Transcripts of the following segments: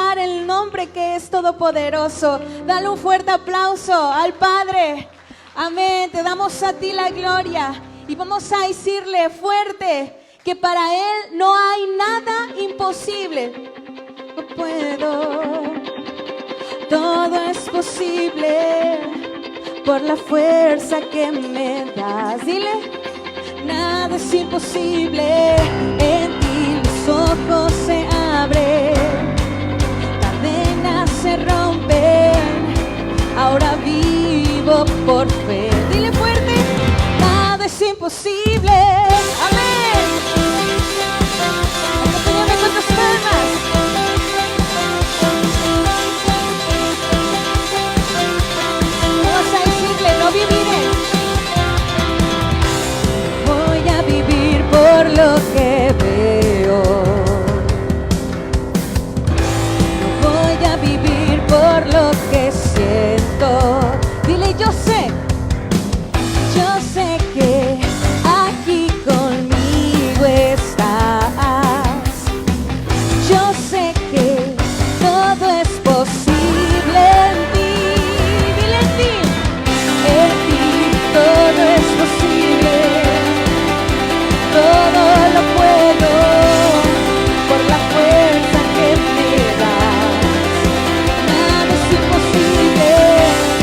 exaltar el nombre que es todopoderoso. Dale un fuerte aplauso al Padre. Amén. Te damos a ti la gloria. Y vamos a decirle fuerte que para Él no hay nada imposible. No puedo, todo es posible por la fuerza que me das. Dile, nada es imposible, en ti los ojos se abren, cadenas se rompen, ahora vivo por fe. Dile fuerte, nada es imposible. Amén. Acompáñame con tus palmas. Vamos a decirle, no viviré. Voy a vivir por lo que veo. No voy a vivir por lo que siento. Dile, yo sé que aquí conmigo estás. Yo sé que todo es posible en ti. Dile en ti todo es posible. Todo lo puedo por la fuerza que me das. Nada es imposible,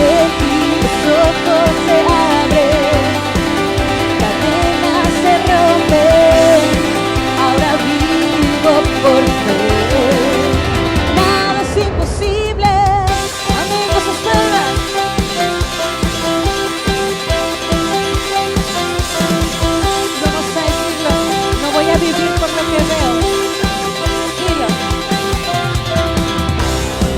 en ti los ojos se abren, cadenas se rompen, ahora vivo por fe. Nada es imposible. Amén, con sus palmas. Vamos a decirlo, no voy a vivir por lo que veo. Dilo.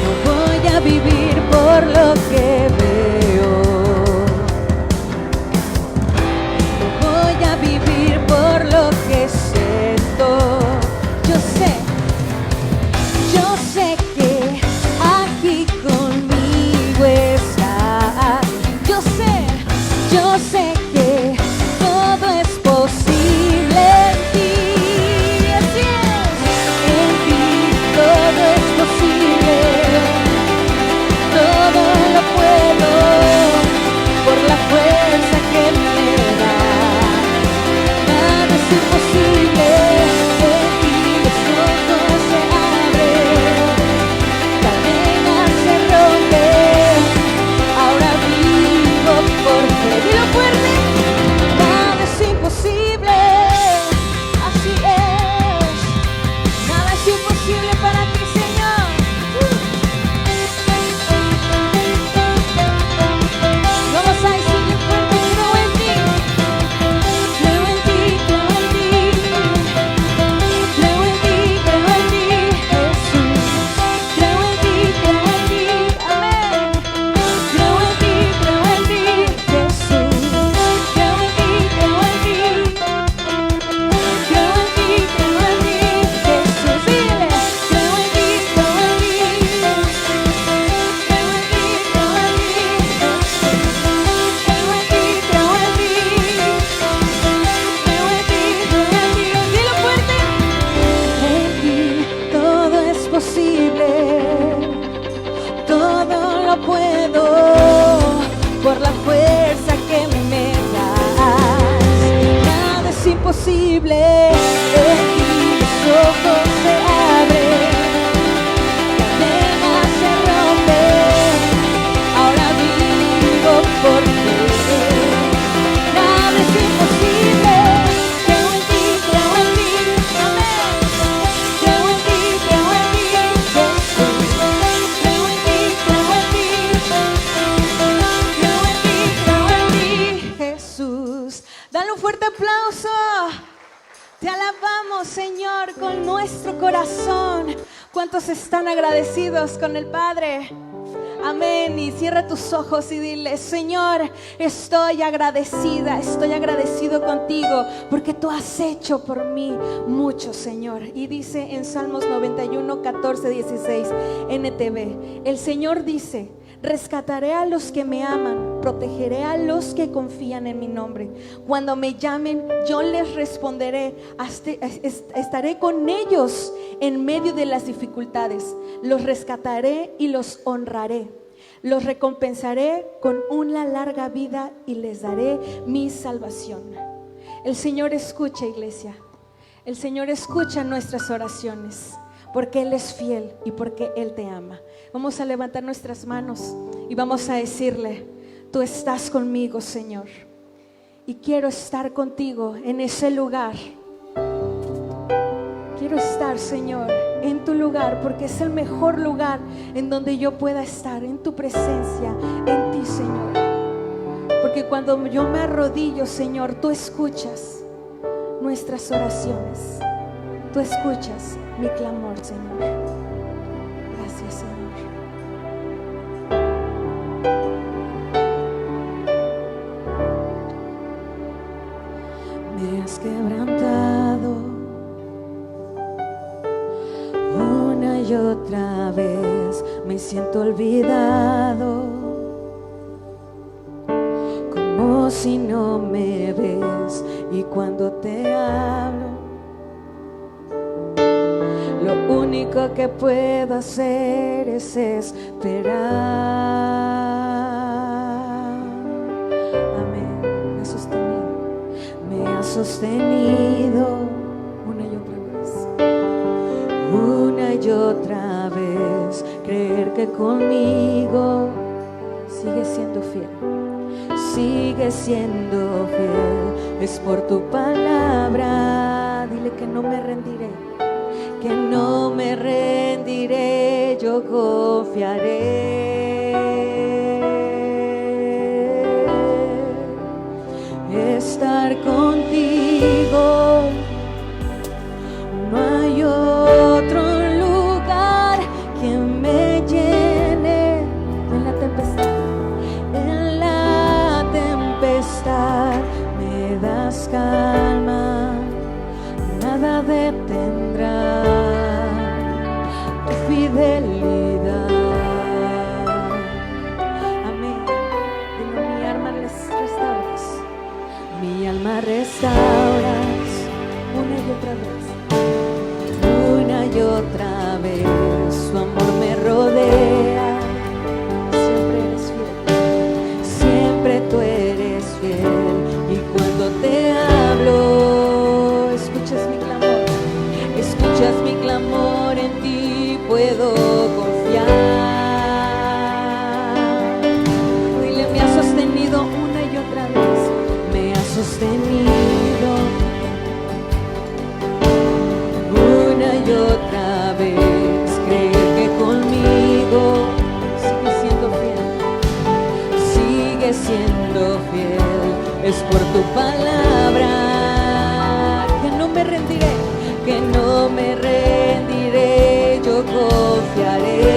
No voy a vivir por lo que veo. No voy a vivir por lo que siento. Yo sé que aquí conmigo estás. Yo sé que todo es posible en ti. Así es. En ti todo es posible. Todo lo puedo por la fuerza que me das. Nada es imposible. En ti los ojos se abren, cadenas se rompen, ahora vivo por fe. Dilo fuerte, nada es imposible. Así es, nada es imposible para ti, Señor. Vamos a decirle fuerte, creo en ti, creo en ti, creo en ti, creo en ti, creo en ti, Jesús. Creo en ti, amén. Creo en ti, Jesús. Creo en ti, creo en ti. Creo en ti, creo en ti, Jesús. Dile, creo en ti, creo en ti. Creo en ti, creo en ti, Jesús. Creo en ti, creo en ti. Creo en ti, creo en ti. Dilo fuerte. En ti todo es posible. Todo lo puedo por la fuerza que me das. Nada es imposible. En ti los ojos se abren, cadenas se rompen, ahora vivo por ti. Nada es imposible. Creo en ti, amén. Creo en ti, Jesús. Creo en ti, creo en ti, Jesús. Dale un fuerte aplauso. Te alabamos, Señor, con nuestro corazón. ¿Cuántos están agradecidos con el Padre? Amén. Y cierra tus ojos y dile: Señor, estoy agradecida, estoy agradecido contigo porque tú has hecho por mí mucho, Señor. Y dice en Salmos 91, 14, 16, NTV: el Señor dice: Rescataré a los que me aman, protegeré a los que confían en mi nombre. Cuando me llamen, yo les responderé. Estaré con ellos en medio de las dificultades. Los rescataré y los honraré. Los recompensaré con una larga vida y les daré mi salvación. El Señor escucha, iglesia. El Señor escucha nuestras oraciones, porque Él es fiel y porque Él te ama. Vamos a levantar nuestras manos y vamos a decirle: tú estás conmigo, Señor, y quiero estar contigo en ese lugar. Quiero estar, Señor, en tu lugar, porque es el mejor lugar en donde yo pueda estar, en tu presencia, en ti, Señor. Porque cuando yo me arrodillo, Señor, tú escuchas nuestras oraciones. Tú escuchas mi clamor, Señor. Gracias, Señor. Me has quebrantado una y otra vez. Me siento olvidado, como si no me ves. Y cuando te hablo, lo único que puedo hacer es esperar. Amén. Me ha sostenido una y otra vez. Creer que conmigo sigue siendo fiel. Sigue siendo fiel, es por tu palabra. Dile que no me rendiré, que no me rendiré, yo confiaré. Estar contigo, no hay otro lugar que me llene en la tempestad. Me das calma, nada detendrá tu fidelidad. Amén. Dile: mi alma restauras, mi alma restauras una y otra vez, su amor me rodea. Siempre eres fiel, siempre tú eres fiel. Y cuando te hablo, escuchas mi clamor, en ti puedo confiar. Dile: me has sostenido una y otra vez, me has sostenido una y otra vez. Creer que conmigo sigue siendo fiel, es por tu palabra. Que no me rendiré, que no me rendiré, yo confiaré.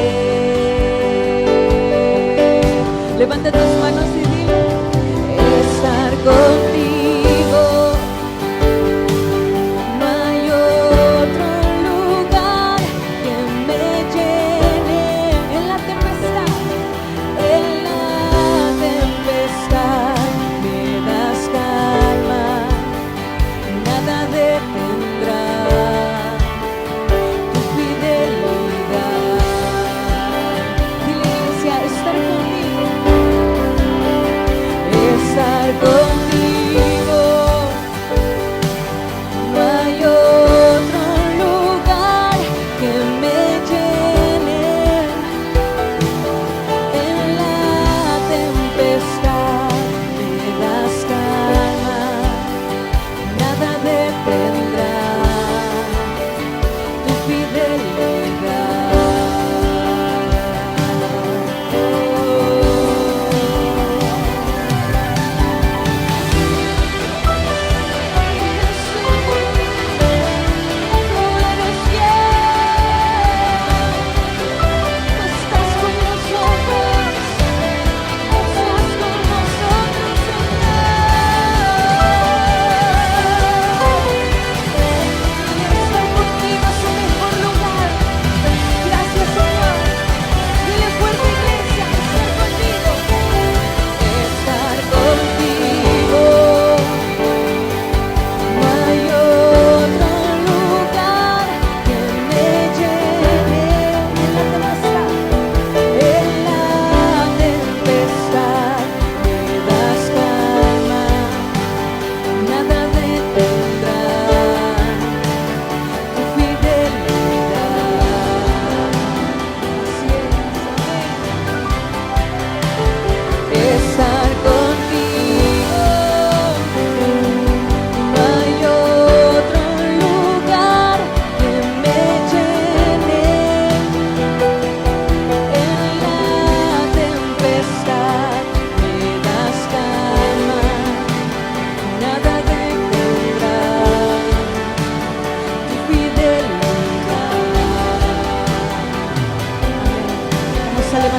Levanta tus manos y dile: estar contigo, no hay otro lugar que me llene en la tempestad. En la tempestad me das calma, nada detendrá tu fidelidad. Dile, iglesia: estar conmigo,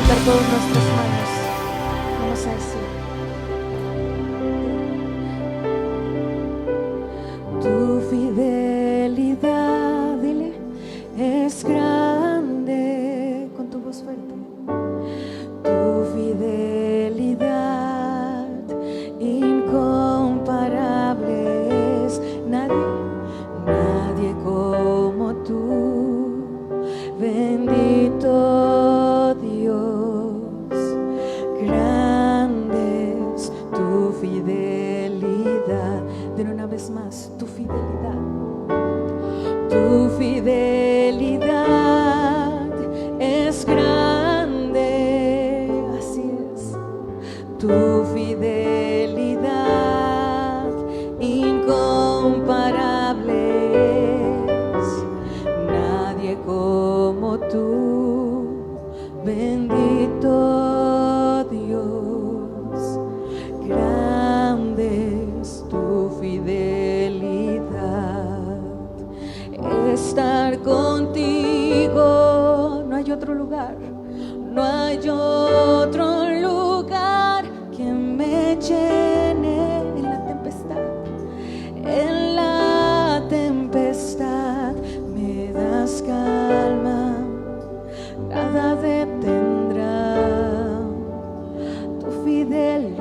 levantar todas nuestras manos. Vamos a decir: tu fidelidad, dile, es grande, con tu voz fuerte. Tu fidelidad incomparable es. Nadie como tú, bendito Dios. Grande es tu fidelidad. Den una vez más, tu fidelidad. Tu fidelidad es grande, así es. Tu fidelidad incomparable es. Nadie como tú, bendito Dios. Grande es tu fidelidad. Estar contigo, no hay otro lugar, no hay otro lugar que me llene en la tempestad. En la tempestad me das calma, nada detendrá tu fidelidad.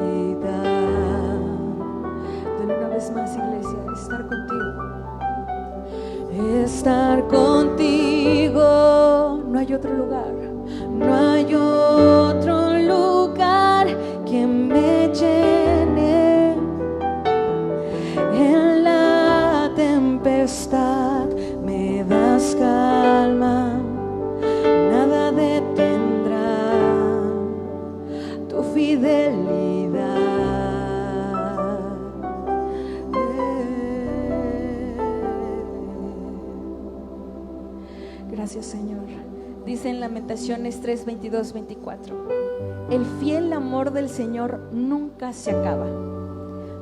Dale una vez más, iglesia, estar contigo. Estar contigo, no hay otro lugar, no hay otro lugar que me llene. En la tempestad me das calma, nada detendrá tu fidelidad. Gracias, Señor. Dice en Lamentaciones 3, 22, 24: el fiel amor del Señor nunca se acaba,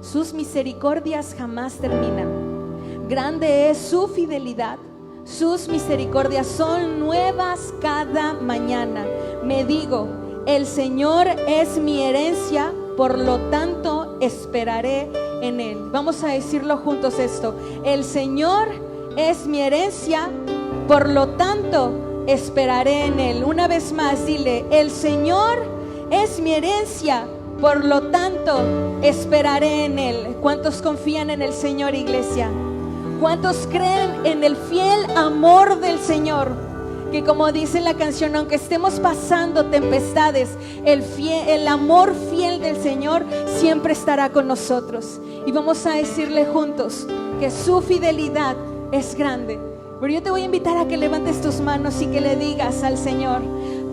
sus misericordias jamás terminan. Grande es su fidelidad, sus misericordias son nuevas cada mañana. Me digo, el Señor es mi herencia, por lo tanto esperaré en Él. Vamos a decirlo juntos esto: el Señor es mi herencia, por lo tanto esperaré en Él. Una vez más, dile: el Señor es mi herencia, por lo tanto esperaré en Él. ¿Cuántos confían en el Señor, iglesia? ¿Cuántos creen en el fiel amor del Señor? Que como dice la canción, aunque estemos pasando tempestades, el amor fiel del Señor siempre estará con nosotros. Y vamos a decirle juntos que su fidelidad es grande. Pero yo te voy a invitar a que levantes tus manos y que le digas al Señor: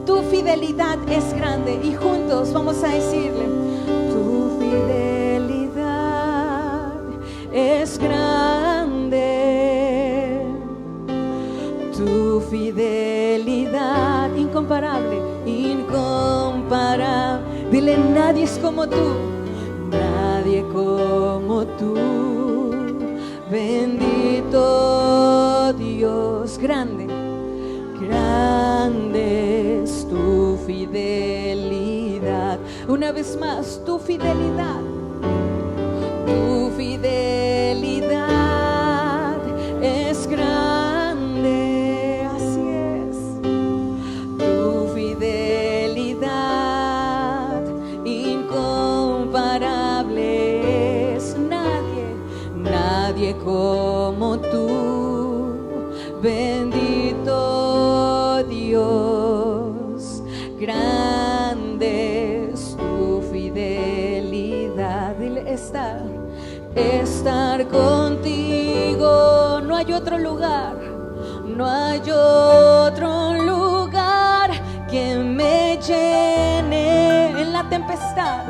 tu fidelidad es grande. Y juntos vamos a decirle: tu fidelidad es grande, tu fidelidad incomparable, incomparable. Dile: nadie es como tú, nadie como tú, bendito Dios. Grande, grande es tu fidelidad. Una vez más, tu fidelidad, tu fidelidad es grande, así es. Tu fidelidad incomparable es. Nadie como tú, bendito Dios. Grande es tu fidelidad. Dile: estar contigo, no hay otro lugar, no hay otro lugar que me llene. En la tempestad,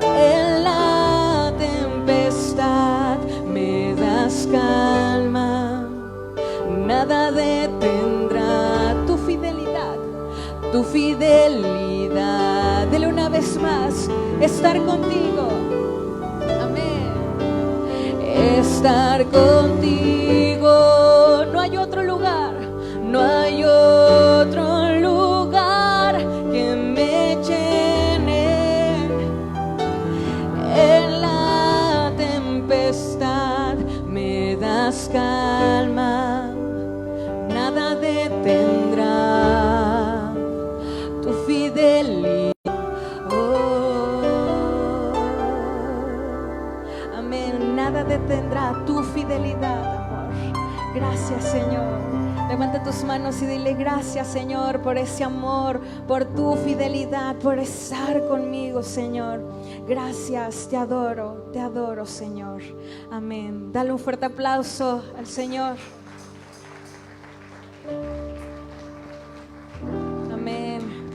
en la tempestad me das calma, nada detendrá tu fidelidad, tu fidelidad. Dile una vez más: estar contigo. Amén. Estar contigo, no hay otro lugar, no hay otro lugar que me fidelidad, tu fidelidad, amor. Gracias, Señor. Levanta tus manos y dile gracias, Señor, por ese amor, por tu fidelidad, por estar conmigo, Señor. Gracias, te adoro, Señor. Amén. Dale un fuerte aplauso al Señor. Amén.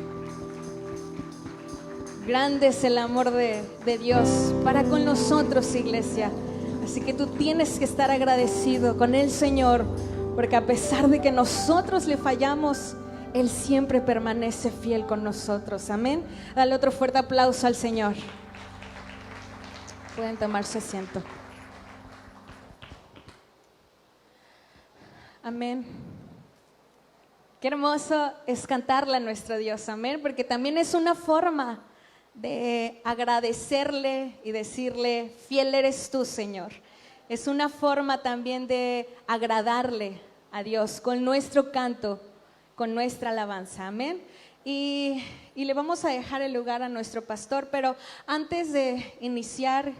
Grande es el amor de Dios para con nosotros, iglesia. Así que tú tienes que estar agradecido con el Señor, porque a pesar de que nosotros le fallamos, Él siempre permanece fiel con nosotros. Amén. Dale otro fuerte aplauso al Señor. Pueden tomar su asiento. Amén. Qué hermoso es cantarle a nuestro Dios. Amén. Porque también es una forma de agradecerle y decirle, fiel eres tú, Señor. Es una forma también de agradarle a Dios con nuestro canto, con nuestra alabanza, amén. Y le vamos a dejar el lugar a nuestro pastor, pero antes de iniciar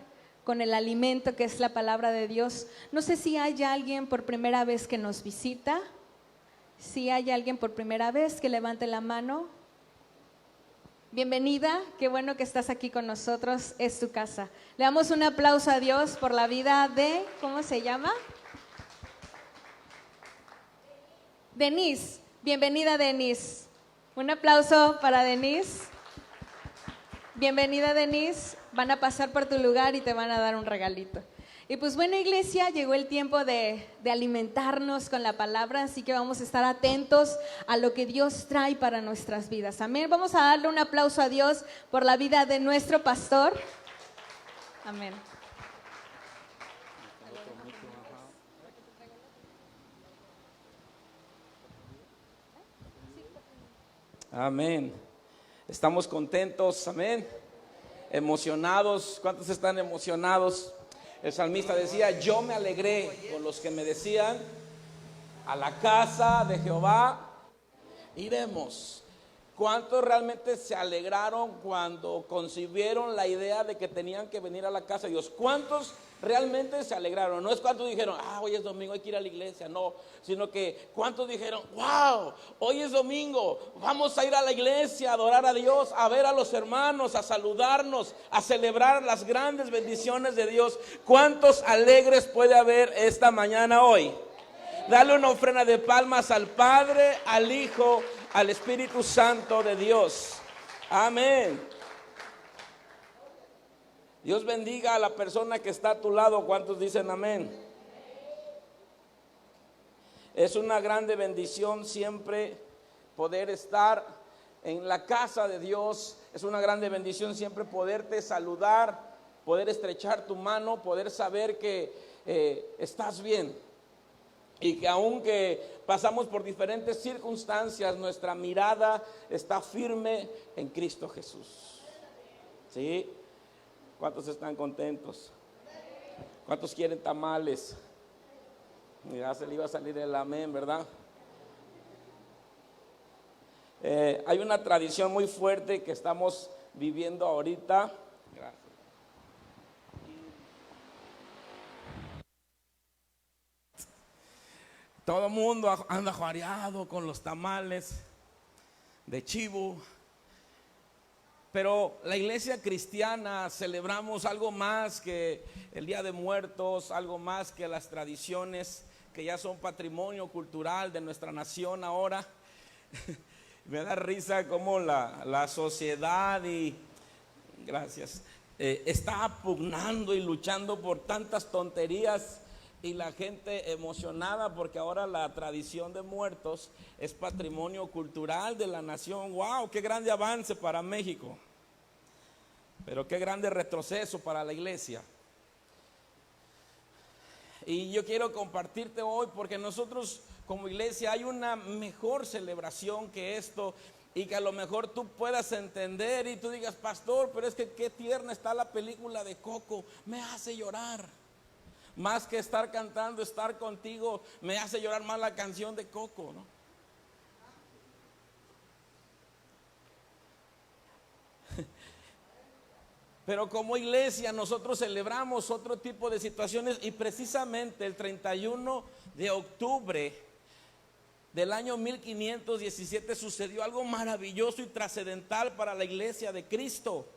con el alimento que es la palabra de Dios, no sé si hay alguien por primera vez que nos visita. Si hay alguien por primera vez, que levante la mano. Bienvenida, qué bueno que estás aquí con nosotros, es tu casa. Le damos un aplauso a Dios por la vida de, ¿cómo se llama? Denise, bienvenida Denise. Un aplauso para Denise. Bienvenida Denise, van a pasar por tu lugar y te van a dar un regalito. Y pues bueno, iglesia, llegó el tiempo de alimentarnos con la palabra, así que vamos a estar atentos a lo que Dios trae para nuestras vidas. Amén. Vamos a darle un aplauso a Dios por la vida de nuestro pastor. Amén. Amén. Estamos contentos, amén. Emocionados. ¿Cuántos están emocionados? El salmista decía, yo me alegré con los que me decían, a la casa de Jehová iremos. ¿Cuántos realmente se alegraron cuando concibieron la idea de que tenían que venir a la casa de Dios? ¿Cuántos realmente se alegraron? No es cuántos dijeron, hoy es domingo, hay que ir a la iglesia, no, sino que cuántos dijeron, wow, hoy es domingo, vamos a ir a la iglesia, a adorar a Dios, a ver a los hermanos, a saludarnos, a celebrar las grandes bendiciones de Dios. ¿Cuántos alegres puede haber esta mañana hoy? Dale una ofrenda de palmas al Padre, al Hijo, al Espíritu Santo de Dios. Amén. Dios bendiga a la persona que está a tu lado. ¿Cuántos dicen amén? Es una grande bendición siempre poder estar en la casa de Dios. Es una grande bendición siempre poderte saludar, poder estrechar tu mano, poder saber que estás bien. Y que aunque pasamos por diferentes circunstancias, nuestra mirada está firme en Cristo Jesús. ¿Sí? ¿Cuántos están contentos? ¿Cuántos quieren tamales? Ya se le iba a salir el amén, ¿verdad? Hay una tradición muy fuerte que estamos viviendo ahorita. Gracias. Todo el mundo anda juareado con los tamales de chivo. Pero la iglesia cristiana celebramos algo más que el Día de Muertos, algo más que las tradiciones que ya son patrimonio cultural de nuestra nación ahora. Me da risa cómo la sociedad está pugnando y luchando por tantas tonterías. Y la gente emocionada porque ahora la tradición de muertos es patrimonio cultural de la nación. ¡Wow! ¡Qué grande avance para México! Pero qué grande retroceso para la iglesia. Y yo quiero compartirte hoy porque nosotros como iglesia hay una mejor celebración que esto. Y que a lo mejor tú puedas entender y tú digas, pastor, pero es que qué tierna está la película de Coco, me hace llorar. Más que estar cantando, estar contigo, me hace llorar más la canción de Coco, ¿no? Pero como iglesia nosotros celebramos otro tipo de situaciones, y precisamente el 31 de octubre del año 1517 sucedió algo maravilloso y trascendental para la iglesia de Cristo.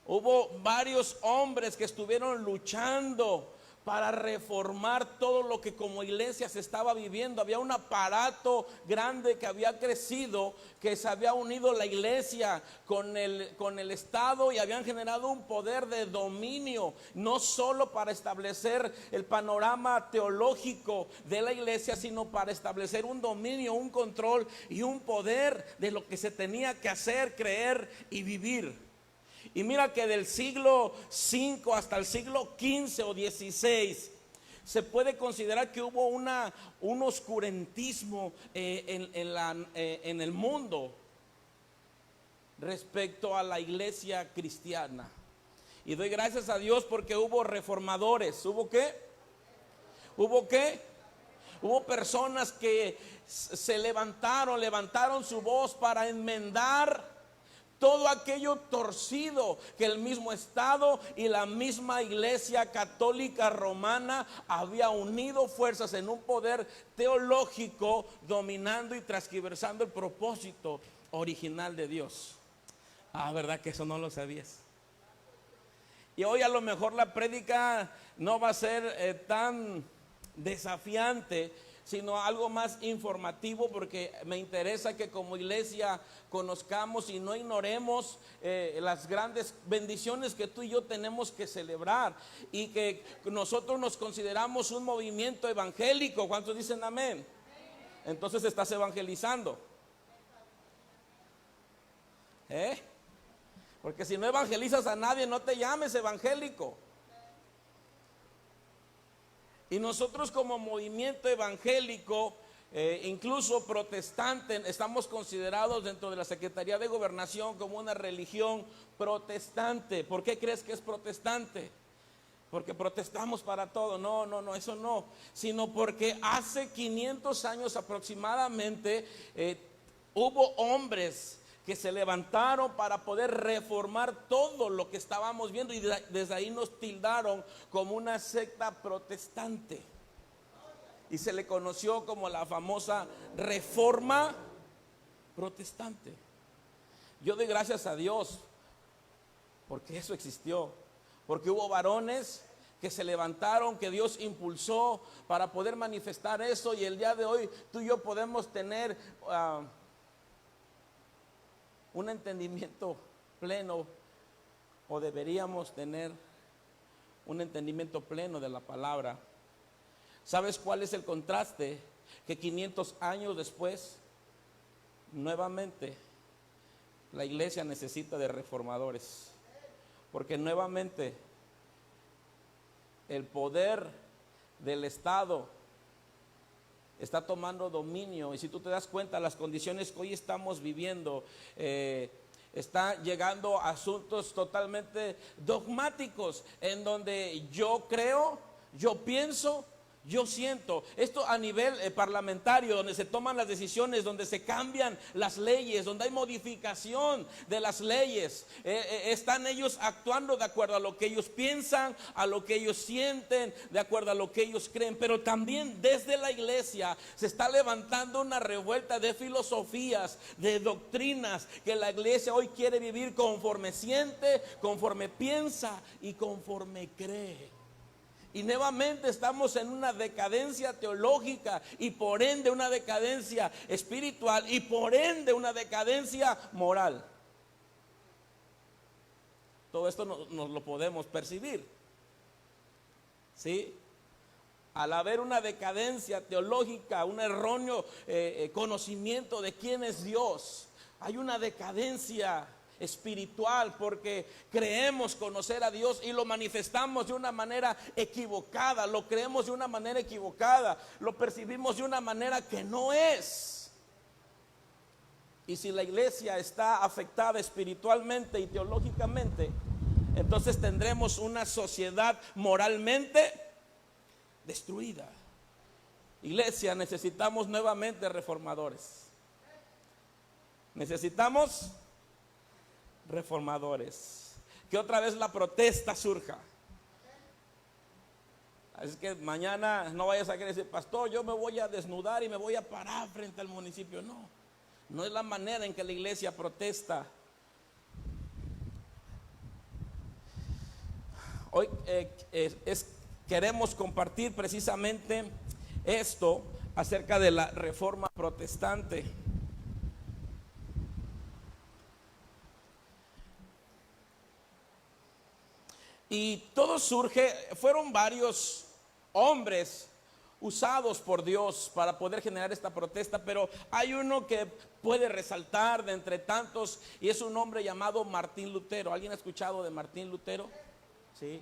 Hubo varios hombres que estuvieron luchando para reformar todo lo que como iglesia se estaba viviendo. Había un aparato grande que había crecido, que se había unido la iglesia con el Estado, y habían generado un poder de dominio, no solo para establecer el panorama teológico de la iglesia, sino para establecer un dominio, un control y un poder de lo que se tenía que hacer, creer y vivir. Y mira que del siglo V hasta el siglo XV o XVI se puede considerar que hubo un oscurantismo en el mundo respecto a la iglesia cristiana. Y doy gracias a Dios porque hubo reformadores. ¿Hubo qué? ¿Hubo qué? Hubo personas que se levantaron su voz para enmendar todo aquello torcido que el mismo Estado y la misma Iglesia Católica Romana había unido fuerzas en un poder teológico, dominando y transgiversando el propósito original de Dios. ¿Verdad que eso no lo sabías? Y hoy a lo mejor la prédica no va a ser tan desafiante, sino algo más informativo, porque me interesa que como iglesia conozcamos y no ignoremos las grandes bendiciones que tú y yo tenemos que celebrar, y que nosotros nos consideramos un movimiento evangélico. ¿Cuántos dicen amén? Entonces estás evangelizando, porque si no evangelizas a nadie, no te llames evangélico. Y nosotros como movimiento evangélico, incluso protestante, estamos considerados dentro de la Secretaría de Gobernación como una religión protestante. ¿Por qué crees que es protestante? Porque protestamos para todo. No, eso no. Sino porque hace 500 años aproximadamente hubo hombres que se levantaron para poder reformar todo lo que estábamos viendo, y desde ahí nos tildaron como una secta protestante, y se le conoció como la famosa Reforma Protestante. Yo doy gracias a Dios porque eso existió, porque hubo varones que se levantaron, que Dios impulsó para poder manifestar eso, y el día de hoy tú y yo podemos tener un entendimiento pleno, o deberíamos tener un entendimiento pleno de la palabra. ¿Sabes cuál es el contraste? Que 500 años después, nuevamente, la iglesia necesita de reformadores, porque nuevamente el poder del Estado está tomando dominio. Y si tú te das cuenta, las condiciones que hoy estamos viviendo, está llegando a asuntos totalmente dogmáticos, en donde yo creo, yo pienso, yo siento. Esto a nivel parlamentario, donde se toman las decisiones, donde se cambian las leyes, donde hay modificación de las leyes. Están ellos actuando de acuerdo a lo que ellos piensan, a lo que ellos sienten, de acuerdo a lo que ellos creen. Pero también desde la iglesia se está levantando una revuelta de filosofías, de doctrinas, que la iglesia hoy quiere vivir conforme siente, conforme piensa y conforme cree. Y nuevamente estamos en una decadencia teológica, y por ende una decadencia espiritual, y por ende una decadencia moral. Todo esto nos lo podemos percibir, ¿sí? Al haber una decadencia teológica, un erróneo conocimiento de quién es Dios, hay una decadencia espiritual, porque creemos conocer a Dios y lo manifestamos de una manera equivocada, lo creemos de una manera equivocada, lo percibimos de una manera que no es. Y si la iglesia está afectada espiritualmente y teológicamente, entonces tendremos una sociedad moralmente destruida. Iglesia, necesitamos nuevamente reformadores. Necesitamos reformadores. que otra vez la protesta surja. Así que mañana no vayas a querer decir, pastor, yo me voy a desnudar y me voy a parar frente al municipio. No, no es la manera en que la iglesia protesta. Hoy queremos compartir precisamente esto acerca de la reforma protestante. Y todo surge, fueron varios hombres usados por Dios para poder generar esta protesta, pero hay uno que puede resaltar de entre tantos y es un hombre llamado Martín Lutero. ¿Alguien ha escuchado de Martín Lutero? Sí.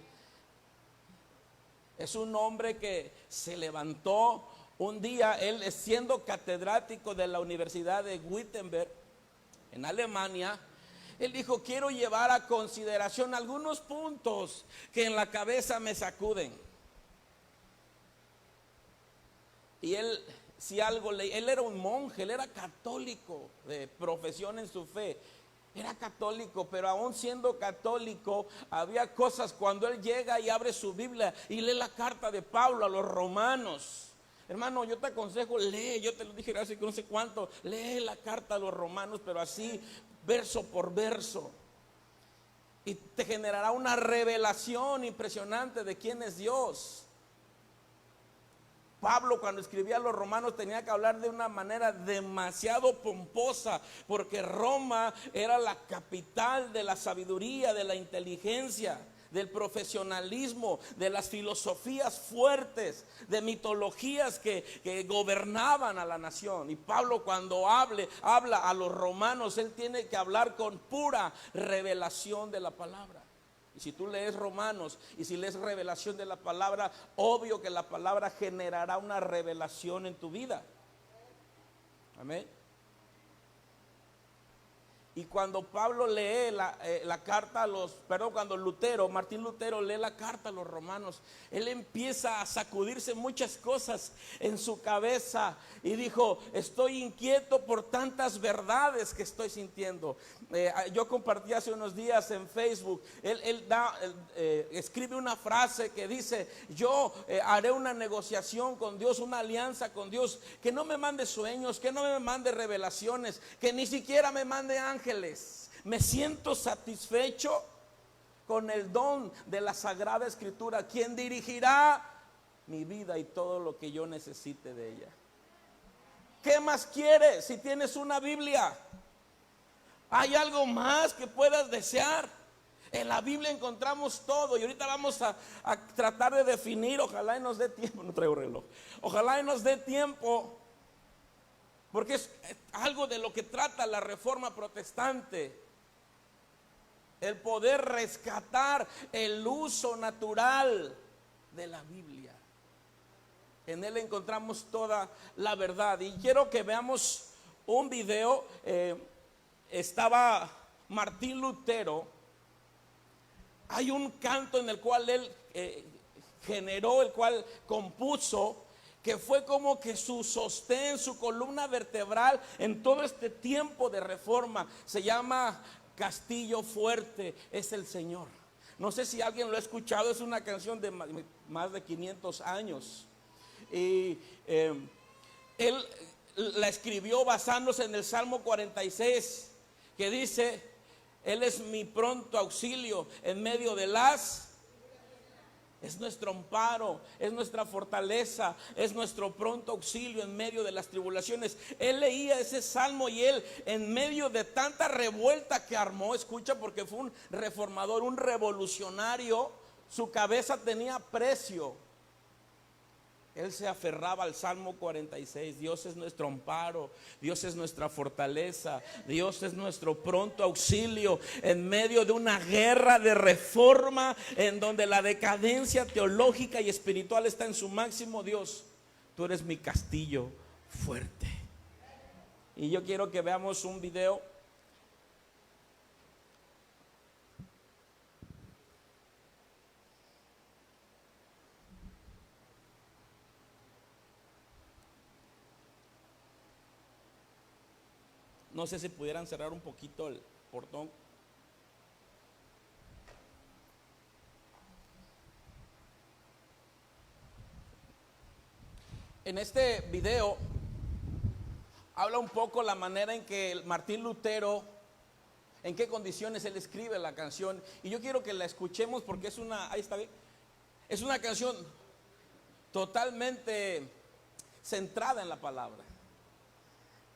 Es un hombre que se levantó un día, él siendo catedrático de la Universidad de Wittenberg en Alemania. Él dijo, quiero llevar a consideración algunos puntos que en la cabeza me sacuden. Y él, él era un monje, él era católico de profesión en su fe. Era católico, pero aún siendo católico, había cosas cuando él llega y abre su Biblia y lee la carta de Pablo a los romanos. Hermano, yo te aconsejo, lee, yo te lo dije hace no sé cuánto, lee la carta a los romanos, pero así, verso por verso. Y te generará una revelación impresionante de quién es Dios. Pablo, cuando escribía a los romanos, tenía que hablar de una manera demasiado pomposa, porque Roma era la capital de la sabiduría, de la inteligencia, del profesionalismo, de las filosofías fuertes, de mitologías que gobernaban a la nación. Y Pablo, cuando habla a los romanos, él tiene que hablar con pura revelación de la palabra. Y si tú lees Romanos y si lees revelación de la palabra, obvio que la palabra generará una revelación en tu vida. Amén. Y cuando Pablo lee la carta a cuando Martín Lutero lee la carta a los romanos, él empieza a sacudirse muchas cosas en su cabeza y dijo, estoy inquieto por tantas verdades que estoy sintiendo. Yo compartí hace unos días en Facebook, él escribe una frase que dice, yo haré una negociación con Dios, una alianza con Dios, que no me mande sueños, que no me mande revelaciones, que ni siquiera me mande ángeles. Me siento satisfecho con el don de la Sagrada Escritura, quien dirigirá mi vida y todo lo que yo necesite de ella. ¿Qué más quieres si tienes una Biblia? ¿Hay algo más que puedas desear? En la Biblia encontramos todo y ahorita vamos a tratar de definir, ojalá y nos dé tiempo, no traigo reloj, ojalá y nos dé tiempo, porque es algo de lo que trata la reforma protestante. El poder rescatar el uso natural de la Biblia. En él encontramos toda la verdad. Y quiero que veamos un video. Estaba Martín Lutero. Hay un canto en el cual él generó, el cual compuso, que fue como que su sostén, su columna vertebral en todo este tiempo de reforma. Se llama Castillo Fuerte es el Señor. No sé si alguien lo ha escuchado, es una canción de más de 500 años. Y él la escribió basándose en el Salmo 46, que dice, Él es mi pronto auxilio en medio de es nuestro amparo, es nuestra fortaleza, es nuestro pronto auxilio en medio de las tribulaciones. Él leía ese salmo y él, en medio de tanta revuelta que armó, escucha, porque fue un reformador, un revolucionario, su cabeza tenía precio. Él se aferraba al Salmo 46. Dios es nuestro amparo, Dios es nuestra fortaleza, Dios es nuestro pronto auxilio en medio de una guerra de reforma en donde la decadencia teológica y espiritual está en su máximo. Dios, tú eres mi castillo fuerte. Y yo quiero que veamos un video. No sé si pudieran cerrar un poquito el portón. En este video habla un poco la manera en que Martín Lutero, en qué condiciones él escribe la canción. Y yo quiero que la escuchemos porque es una, ahí está bien, es una canción totalmente centrada en la palabra.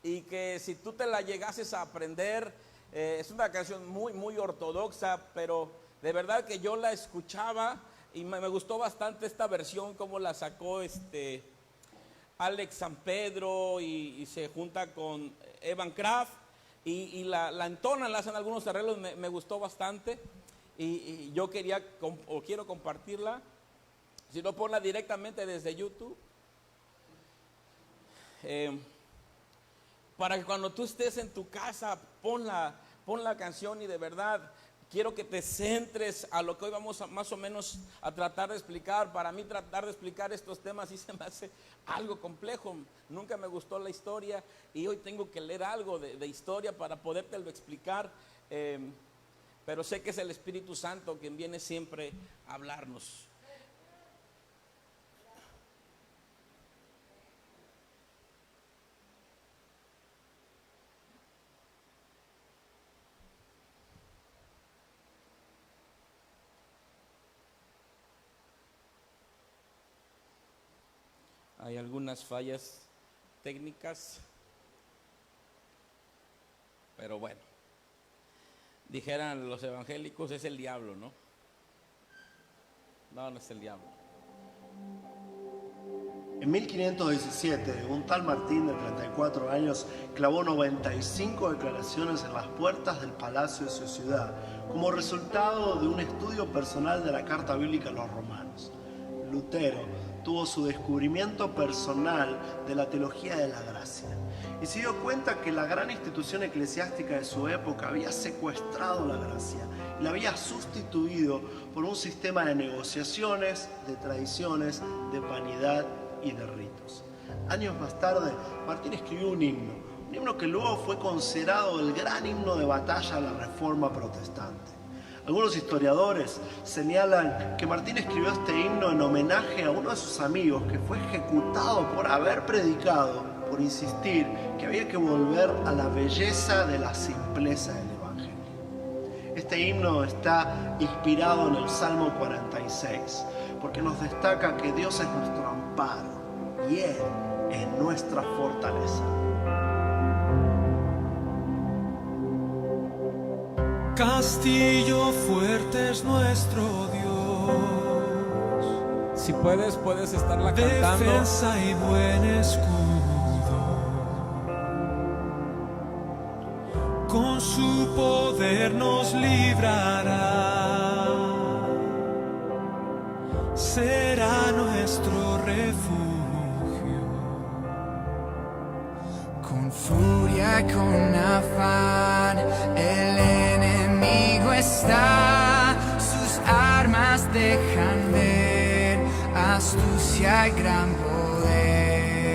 Y que si tú te la llegases a aprender, es una canción muy, muy ortodoxa, pero de verdad que yo la escuchaba y me gustó bastante esta versión, como la sacó Alex San Pedro y se junta con Evan Kraft y la entonan, la hacen algunos arreglos, me gustó bastante y yo quiero compartirla. Si no, ponla directamente desde YouTube, para que cuando tú estés en tu casa pon la canción y de verdad quiero que te centres a lo que hoy vamos más o menos a tratar de explicar. Para mí tratar de explicar estos temas sí se me hace algo complejo. Nunca me gustó la historia y hoy tengo que leer algo de historia para podértelo explicar. Pero sé que es el Espíritu Santo quien viene siempre a hablarnos. Hay algunas fallas técnicas, pero bueno, dijeran los evangélicos, es el diablo, ¿no? No, no es el diablo. En 1517, un tal Martín de 34 años clavó 95 declaraciones en las puertas del palacio de su ciudad, como resultado de un estudio personal de la carta bíblica a los romanos. Lutero tuvo su descubrimiento personal de la teología de la gracia y se dio cuenta que la gran institución eclesiástica de su época había secuestrado la gracia y la había sustituido por un sistema de negociaciones, de tradiciones, de vanidad y de ritos. Años más tarde, Martín escribió un himno que luego fue considerado el gran himno de batalla a la Reforma protestante. Algunos historiadores señalan que Martín escribió este himno en homenaje a uno de sus amigos que fue ejecutado por haber predicado, por insistir que había que volver a la belleza de la simpleza del Evangelio. Este himno está inspirado en el Salmo 46, porque nos destaca que Dios es nuestro amparo y Él es nuestra fortaleza. Castillo fuerte es nuestro Dios. Si puedes estarla cantando. Defensa y buen escudo. Con su poder nos librará. Será nuestro refugio. Con furia, con afán, el enemigo está, sus armas dejan ver astucia y gran poder.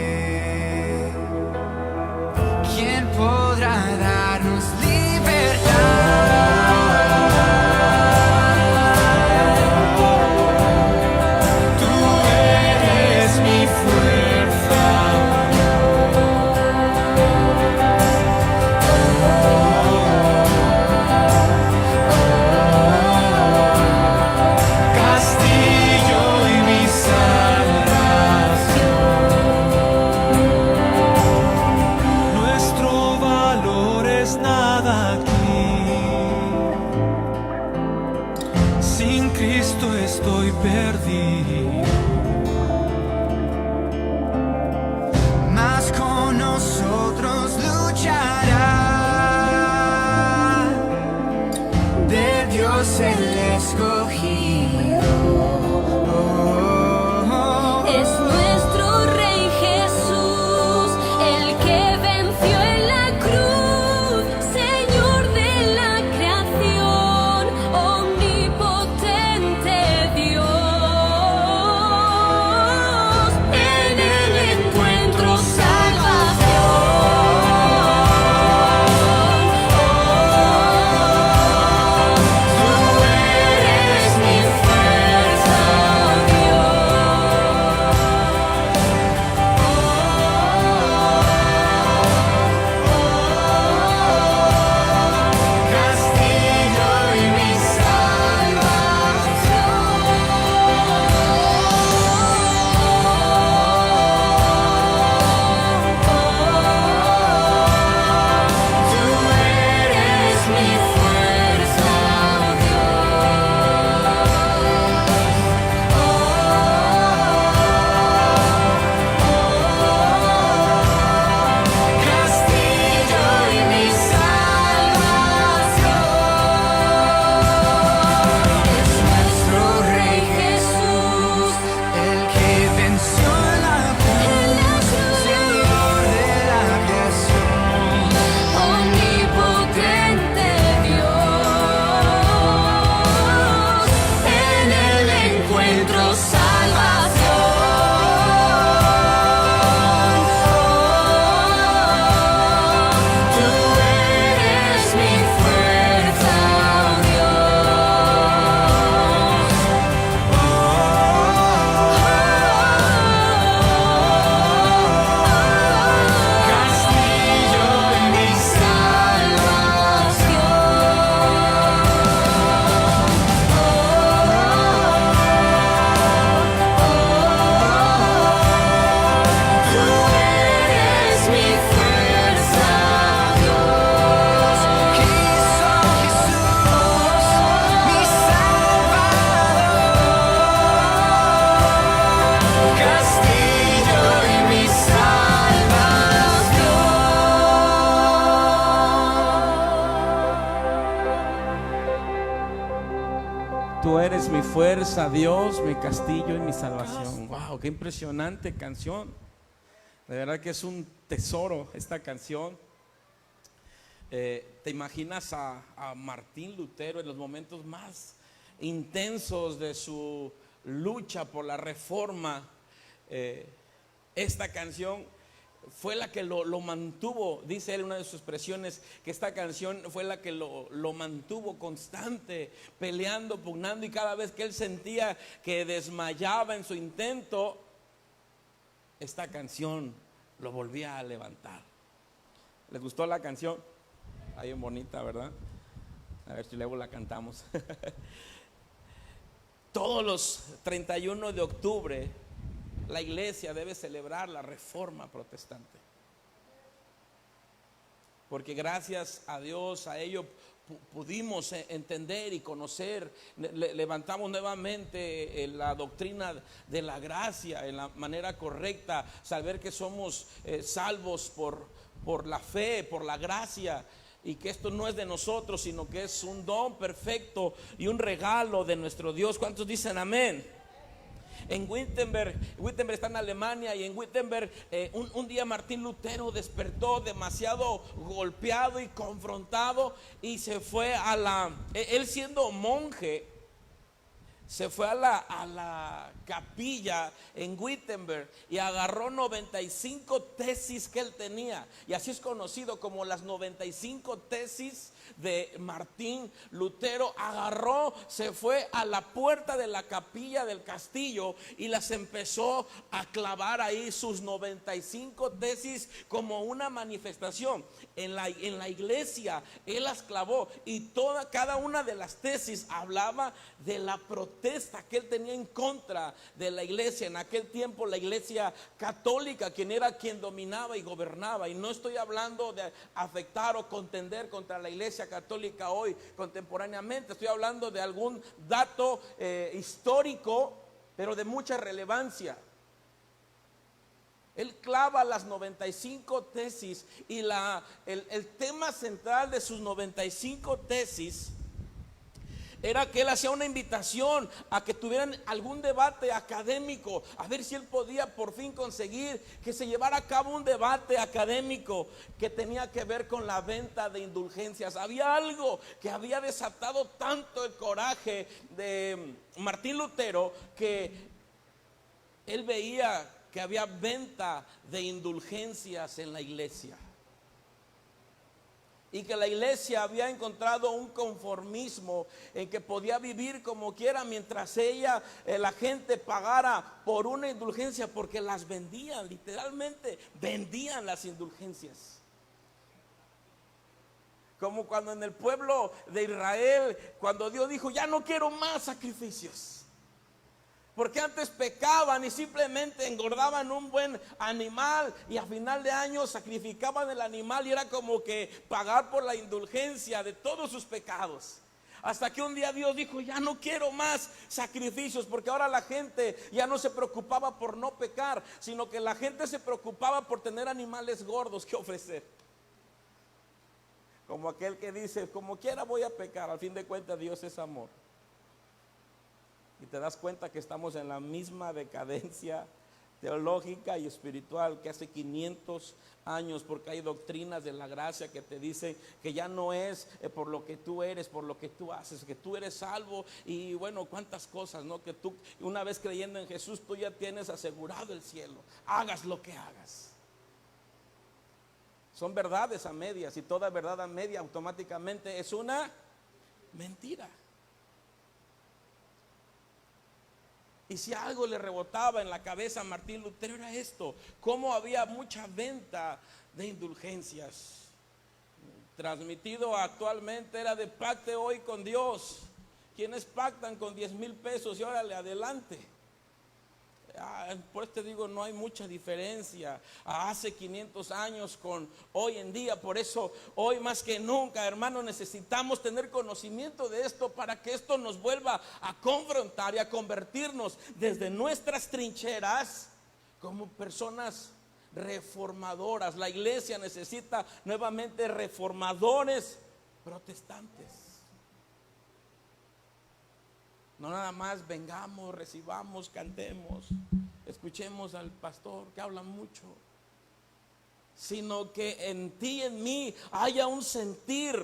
¿Quién podrá darnos libertad? Tú eres mi fuerza. Estoy perdido, mas con nosotros luchará, de Dios el escogido. Es nuestro Rey Jesús, el que venció en la cruz, Señor de la creación, omnipotente Dios. En el encuentro salvación. Tú eres mi Tú eres mi fuerza, Dios, mi castillo y mi salvación. Wow, qué impresionante canción. De verdad que es un tesoro esta canción. ¿Te imaginas a Martín Lutero en los momentos más intensos de su lucha por la reforma? Esta canción fue la que lo mantuvo, dice él en una de sus expresiones, que esta canción fue la que lo mantuvo constante, peleando, pugnando, y cada vez que él sentía que desmayaba en su intento, esta canción lo volvía a levantar. ¿Les gustó la canción? Está bien bonita, ¿verdad? A ver si luego la cantamos. Todos los 31 de octubre la iglesia debe celebrar la reforma protestante, porque gracias a Dios, a ello pudimos entender y conocer, levantamos nuevamente la doctrina de la gracia en la manera correcta, saber que somos salvos por la fe, por la gracia, y que esto no es de nosotros, sino que es un don perfecto y un regalo de nuestro Dios. ¿Cuántos dicen amén? En Wittenberg está en Alemania, y en Wittenberg un día Martín Lutero despertó demasiado golpeado y confrontado, y se fue él siendo monje, se fue a la capilla en Wittenberg y agarró 95 tesis que él tenía, y así es conocido como las 95 tesis de Martín Lutero. Agarró, se fue a la puerta de la capilla del castillo y las empezó a clavar ahí, sus 95 tesis, como una manifestación. En la iglesia él las clavó, y cada una de las tesis hablaba de la protesta que él tenía en contra de la iglesia. En aquel tiempo la iglesia católica, quien dominaba y gobernaba, y no estoy hablando de afectar o contender contra la iglesia católica hoy contemporáneamente, estoy hablando de algún dato histórico, pero de mucha relevancia. Él clava las 95 tesis, y el tema central de sus 95 tesis era que él hacía una invitación a que tuvieran algún debate académico, a ver si él podía por fin conseguir que se llevara a cabo un debate académico que tenía que ver con la venta de indulgencias. Había algo que había desatado tanto el coraje de Martín Lutero, que él veía que había venta de indulgencias en la iglesia, y que la iglesia había encontrado un conformismo en que podía vivir como quiera mientras la gente pagara por una indulgencia, porque las vendían, literalmente vendían las indulgencias. Como cuando en el pueblo de Israel, cuando Dios dijo: ya no quiero más sacrificios, porque antes pecaban y simplemente engordaban un buen animal, y a final de año sacrificaban el animal, y era como que pagar por la indulgencia de todos sus pecados. Hasta que un día Dios dijo: ya no quiero más sacrificios, porque ahora la gente ya no se preocupaba por no pecar, sino que la gente se preocupaba por tener animales gordos que ofrecer. Como aquel que dice: como quiera voy a pecar. Al fin de cuentas, Dios es amor. Y te das cuenta que estamos en la misma decadencia teológica y espiritual que hace 500 años, porque hay doctrinas de la gracia que te dicen que ya no es por lo que tú eres, por lo que tú haces, que tú eres salvo, y bueno, cuántas cosas, ¿no? Que tú, una vez creyendo en Jesús, tú ya tienes asegurado el cielo, hagas lo que hagas. Son verdades a medias, y toda verdad a media automáticamente es una mentira. Y si algo le rebotaba en la cabeza a Martín Lutero, era esto: cómo había mucha venta de indulgencias. Transmitido actualmente era de pacte hoy con Dios. Quienes pactan con 10,000 pesos y órale adelante. Por eso te digo, no hay mucha diferencia hace 500 años con hoy en día. Por eso hoy más que nunca, hermanos, necesitamos tener conocimiento de esto, para que esto nos vuelva a confrontar y a convertirnos desde nuestras trincheras como personas reformadoras. La iglesia necesita nuevamente reformadores protestantes. No nada más vengamos, recibamos, cantemos, escuchemos al pastor que habla mucho, sino que en ti y en mí haya un sentir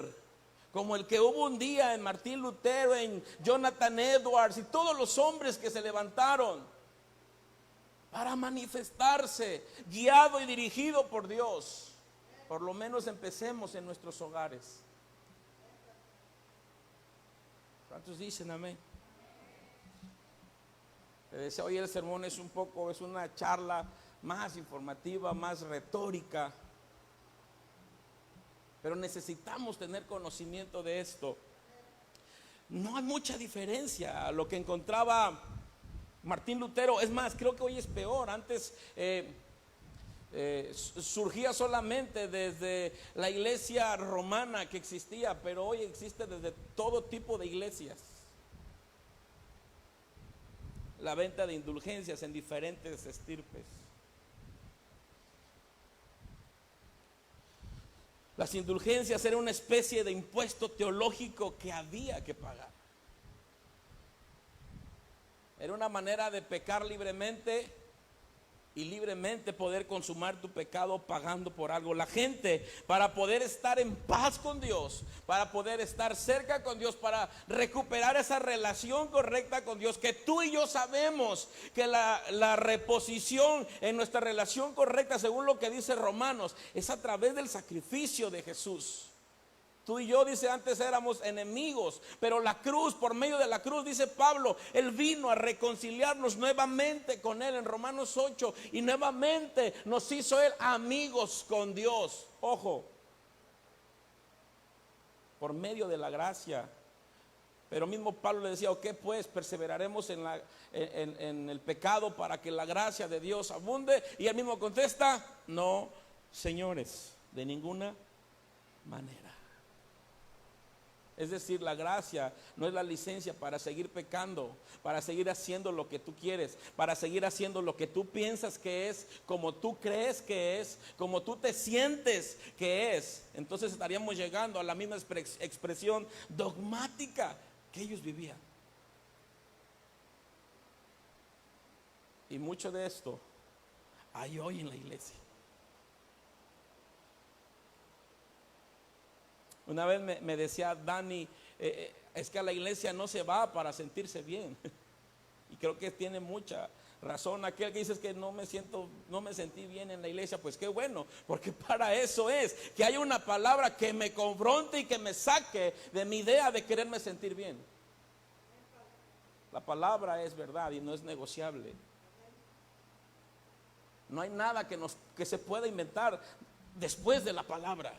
como el que hubo un día en Martín Lutero, en Jonathan Edwards y todos los hombres que se levantaron para manifestarse, guiado y dirigido por Dios. Por lo menos empecemos en nuestros hogares. ¿Cuántos dicen amén? Le decía, hoy el sermón es una charla más informativa, más retórica, pero necesitamos tener conocimiento de esto. No hay mucha diferencia a lo que encontraba Martín Lutero. Es más, creo que hoy es peor. Antes surgía solamente desde la iglesia romana que existía, pero hoy existe desde todo tipo de iglesias. La venta de indulgencias en diferentes estirpes. Las indulgencias eran una especie de impuesto teológico que había que pagar. Era una manera de pecar libremente y libremente poder consumar tu pecado pagando por algo. La gente, para poder estar en paz con Dios, para poder estar cerca con Dios, para recuperar esa relación correcta con Dios, que tú y yo sabemos que la reposición en nuestra relación correcta, según lo que dice Romanos, es a través del sacrificio de Jesús. Tú y yo, dice, antes éramos enemigos, pero la cruz, por medio de la cruz, dice Pablo, Él vino a reconciliarnos nuevamente con Él en Romanos 8, y nuevamente nos hizo Él amigos con Dios. Ojo, por medio de la gracia. Pero mismo Pablo le decía, ok, pues perseveraremos en el pecado para que la gracia de Dios abunde. Y él mismo contesta, no, señores, de ninguna manera. Es decir, la gracia no es la licencia para seguir pecando, para seguir haciendo lo que tú quieres, para seguir haciendo lo que tú piensas que es, como tú crees que es, como tú te sientes que es. Entonces estaríamos llegando a la misma expresión dogmática que ellos vivían. Y mucho de esto hay hoy en la iglesia. Una vez me decía Dani, es que a la iglesia no se va para sentirse bien. Y creo que tiene mucha razón. Aquel que dice es que no me sentí bien en la iglesia, pues qué bueno, porque para eso es, que haya una palabra que me confronte y que me saque de mi idea de quererme sentir bien. La palabra es verdad y no es negociable. No hay nada que se pueda inventar después de la palabra.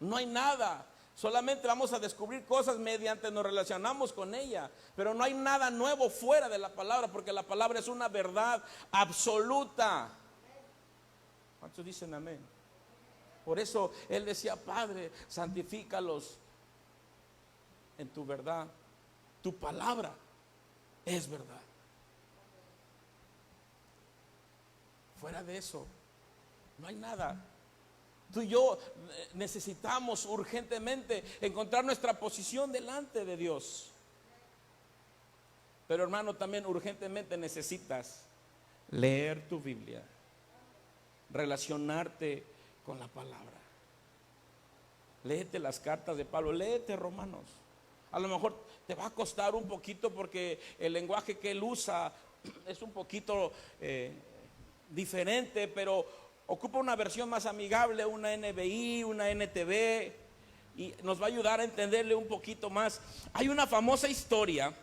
No hay nada, solamente vamos a descubrir cosas mediante nos relacionamos con ella, pero no hay nada nuevo fuera de la palabra, porque la palabra es una verdad absoluta. ¿Cuántos dicen amén? Por eso él decía, Padre, santifícalos en tu verdad, tu palabra es verdad. Fuera de eso, no hay nada. Tú y yo necesitamos urgentemente encontrar nuestra posición delante de Dios. Pero hermano, también urgentemente necesitas leer tu Biblia, relacionarte con la palabra. Léete las cartas de Pablo, léete Romanos. A lo mejor te va a costar un poquito porque el lenguaje que él usa es un poquito diferente, pero ocupa una versión más amigable, una NBI, una NTV, y nos va a ayudar a entenderle un poquito más. Hay una famosa historia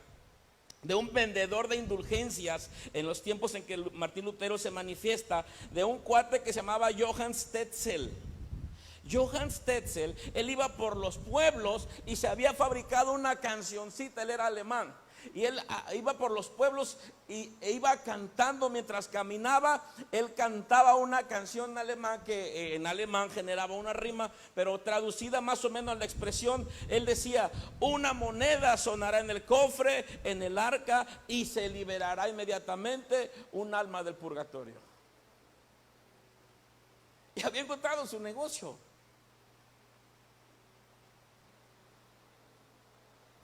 de un vendedor de indulgencias en los tiempos en que Martín Lutero se manifiesta, de un cuate que se llamaba Johann Tetzel. Johann Tetzel, él iba por los pueblos y se había fabricado una cancioncita, él era alemán. Y él iba por los pueblos e iba cantando mientras caminaba. Él cantaba una canción en alemán que en alemán generaba una rima, pero traducida más o menos a la expresión, él decía: una moneda sonará en el cofre, en el arca, y se liberará inmediatamente un alma del purgatorio. Y había encontrado su negocio.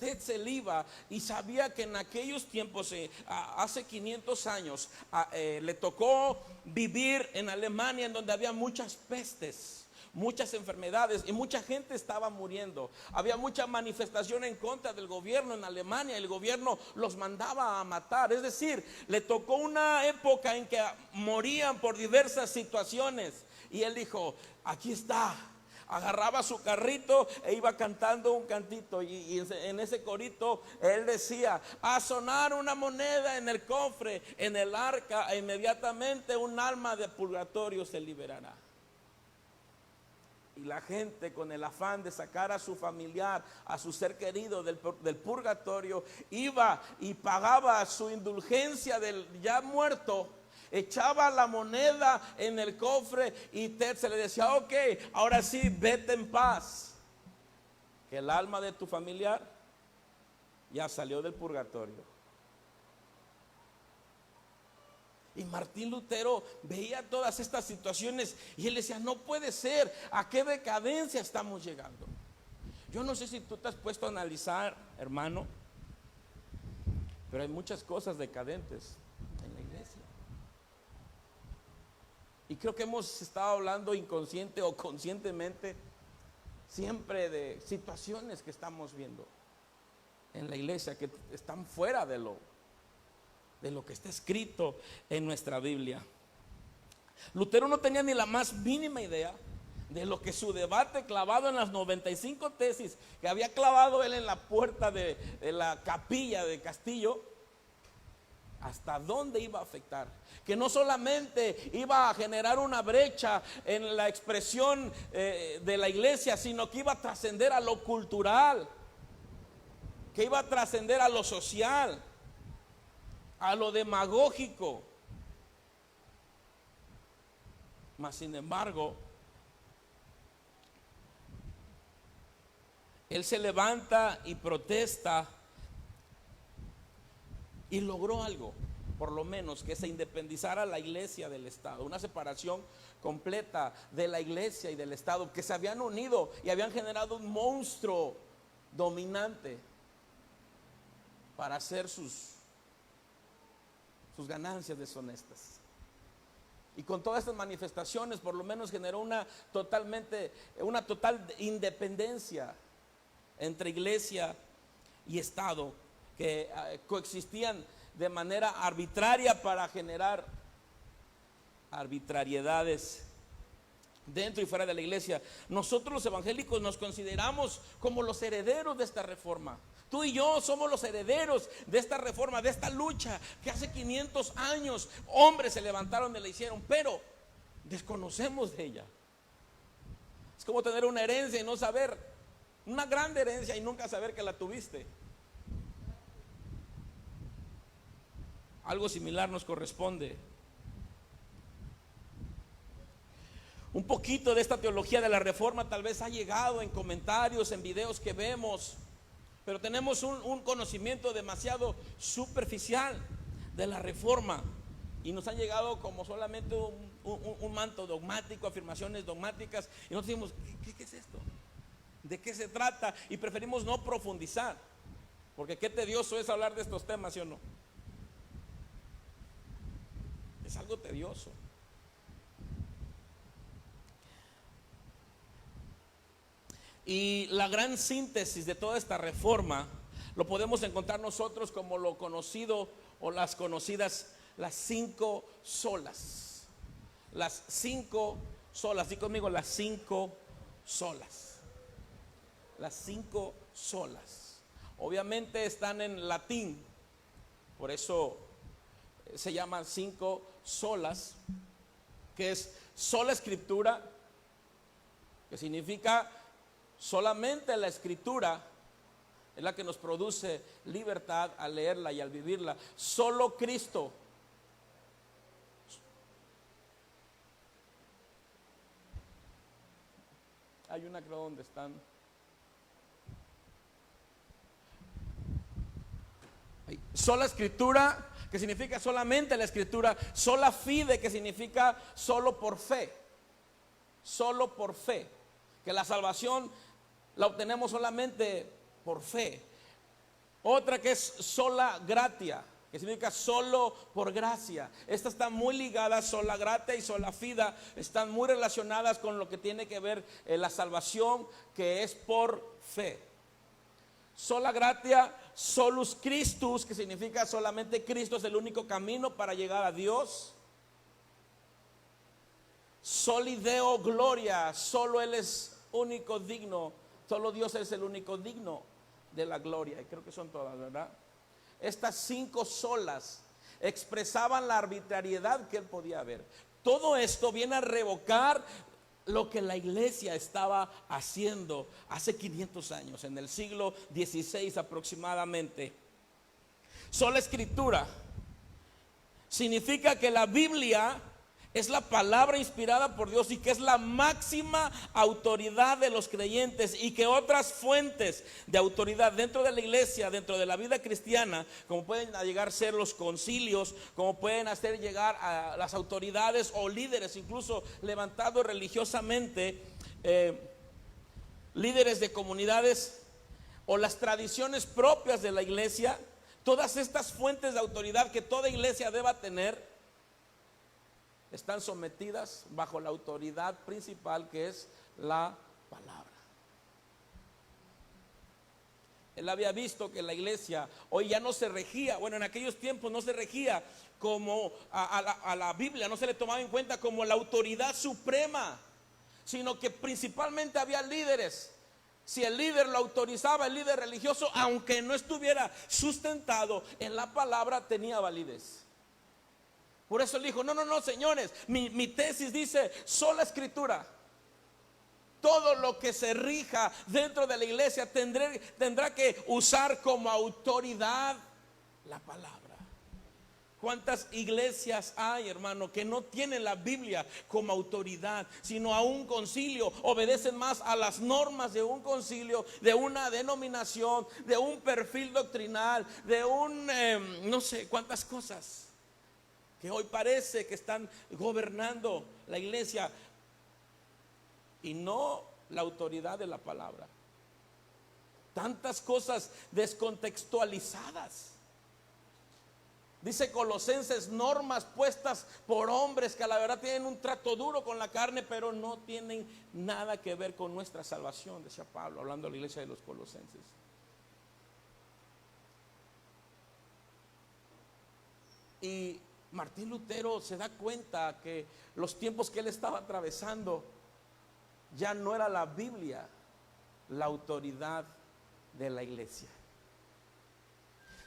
Tetzel iba y sabía que en aquellos tiempos, hace 500 años, le tocó vivir en Alemania, en donde había muchas pestes, muchas enfermedades y mucha gente estaba muriendo. Había mucha manifestación en contra del gobierno en Alemania. El gobierno los mandaba a matar. Es decir, le tocó una época en que morían por diversas situaciones. Y él dijo, aquí está. Agarraba su carrito e iba cantando un cantito, y en ese corito él decía: a sonar una moneda en el cofre, en el arca, e inmediatamente un alma de purgatorio se liberará. Y la gente, con el afán de sacar a su familiar, a su ser querido del purgatorio, iba y pagaba su indulgencia del ya muerto, echaba la moneda en el cofre, y Tetzel le decía: ok, ahora sí, vete en paz, que el alma de tu familiar ya salió del purgatorio. Y Martín Lutero veía todas estas situaciones y él decía: no puede ser, ¿a qué decadencia estamos llegando? Yo no sé si tú te has puesto a analizar, hermano, pero hay muchas cosas decadentes en la iglesia. Y creo que hemos estado hablando inconsciente o conscientemente siempre de situaciones que estamos viendo en la iglesia que están fuera de lo que está escrito en nuestra Biblia. Lutero no tenía ni la más mínima idea de lo que su debate clavado en las 95 tesis que había clavado él en la puerta de la capilla de Castillo, hasta dónde iba a afectar. Que no solamente iba a generar una brecha en la expresión de la iglesia, sino que iba a trascender a lo cultural, que iba a trascender a lo social, a lo demagógico. Mas sin embargo, él se levanta y protesta y logró algo, por lo menos, que se independizara la iglesia del Estado, una separación completa de la iglesia y del Estado, que se habían unido y habían generado un monstruo dominante para hacer sus ganancias deshonestas. Y con todas estas manifestaciones, por lo menos generó una total independencia entre iglesia y Estado, que coexistían de manera arbitraria para generar arbitrariedades dentro y fuera de la iglesia. Nosotros los evangélicos nos consideramos como los herederos de esta reforma. Tú y yo somos los herederos de esta reforma, de esta lucha que hace 500 años hombres se levantaron y la hicieron, pero desconocemos de ella. Es como tener una herencia y no saber, una gran herencia y nunca saber que la tuviste. Algo similar nos corresponde. Un poquito de esta teología de la reforma tal vez ha llegado en comentarios, en videos que vemos, pero tenemos un conocimiento demasiado superficial de la reforma, y nos han llegado como solamente un manto dogmático, afirmaciones dogmáticas, y nosotros decimos: ¿qué es esto? ¿De qué se trata? Y preferimos no profundizar, porque qué tedioso es hablar de estos temas, ¿sí o no? Es algo tedioso. Y la gran síntesis de toda esta reforma lo podemos encontrar nosotros como lo conocido o las conocidas las 5 solas. Las 5 solas, di conmigo, las 5 solas. Las 5 solas. Obviamente están en latín, por eso se llaman 5 solas, que es sola escritura, que significa solamente la escritura es la que nos produce libertad al leerla y al vivirla. Solo Cristo. Hay una, creo, donde están. Sola escritura, que significa solamente la escritura. Sola fide, que significa solo por fe. Solo por fe. Que la salvación la obtenemos solamente por fe. Otra que es sola gratia, que significa solo por gracia. Esta está muy ligada, sola gratia y sola fide, están muy relacionadas con lo que tiene que ver la salvación, que es por fe. Sola gratia, solus Christus, que significa solamente Cristo es el único camino para llegar a Dios. Soli Deo gloria, solo Él es único digno, solo Dios es el único digno de la gloria. Y creo que son todas, ¿verdad? Estas 5 solas expresaban la arbitrariedad que Él podía ver. Todo esto viene a revocar lo que la iglesia estaba haciendo hace 500 años, en el siglo XVI aproximadamente. Sola escritura significa que la Biblia es la palabra inspirada por Dios y que es la máxima autoridad de los creyentes, y que otras fuentes de autoridad dentro de la iglesia, dentro de la vida cristiana, como pueden llegar a ser los concilios, como pueden hacer llegar a las autoridades o líderes incluso levantados religiosamente, líderes de comunidades o las tradiciones propias de la iglesia, todas estas fuentes de autoridad que toda iglesia deba tener, están sometidas bajo la autoridad principal, que es la palabra. Él había visto que la iglesia hoy ya no se regía, bueno, en aquellos tiempos no se regía como a la Biblia, no se le tomaba en cuenta como la autoridad suprema, sino que principalmente había líderes. Si el líder lo autorizaba, el líder religioso, aunque no estuviera sustentado en la palabra, tenía validez. Por eso él dijo, no, señores, mi tesis dice sola escritura. Todo lo que se rija dentro de la iglesia tendrá que usar como autoridad la palabra. ¿Cuántas iglesias hay, hermano, que no tienen la Biblia como autoridad, sino a un concilio? Obedecen más a las normas de un concilio, de una denominación, de un perfil doctrinal, de un no sé cuántas cosas que hoy parece que están gobernando la iglesia, y no la autoridad de la palabra. Tantas cosas descontextualizadas. Dice Colosenses, normas puestas por hombres que a la verdad tienen un trato duro con la carne, pero no tienen nada que ver con nuestra salvación, decía Pablo, hablando de la iglesia de los Colosenses. Y Martín Lutero se da cuenta que los tiempos que él estaba atravesando ya no era la Biblia la autoridad de la iglesia.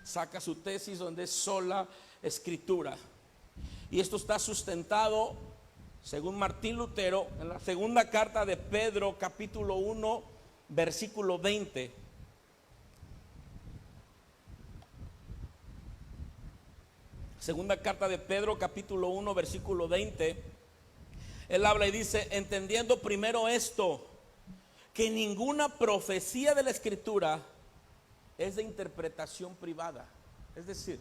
Saca su tesis donde es sola escritura, y esto está sustentado, según Martín Lutero, en la segunda carta de Pedro, capítulo 1, versículo 20. Segunda carta de Pedro, capítulo 1, versículo 20. Él habla y dice, entendiendo primero esto, que ninguna profecía de la escritura es de interpretación privada. Es decir,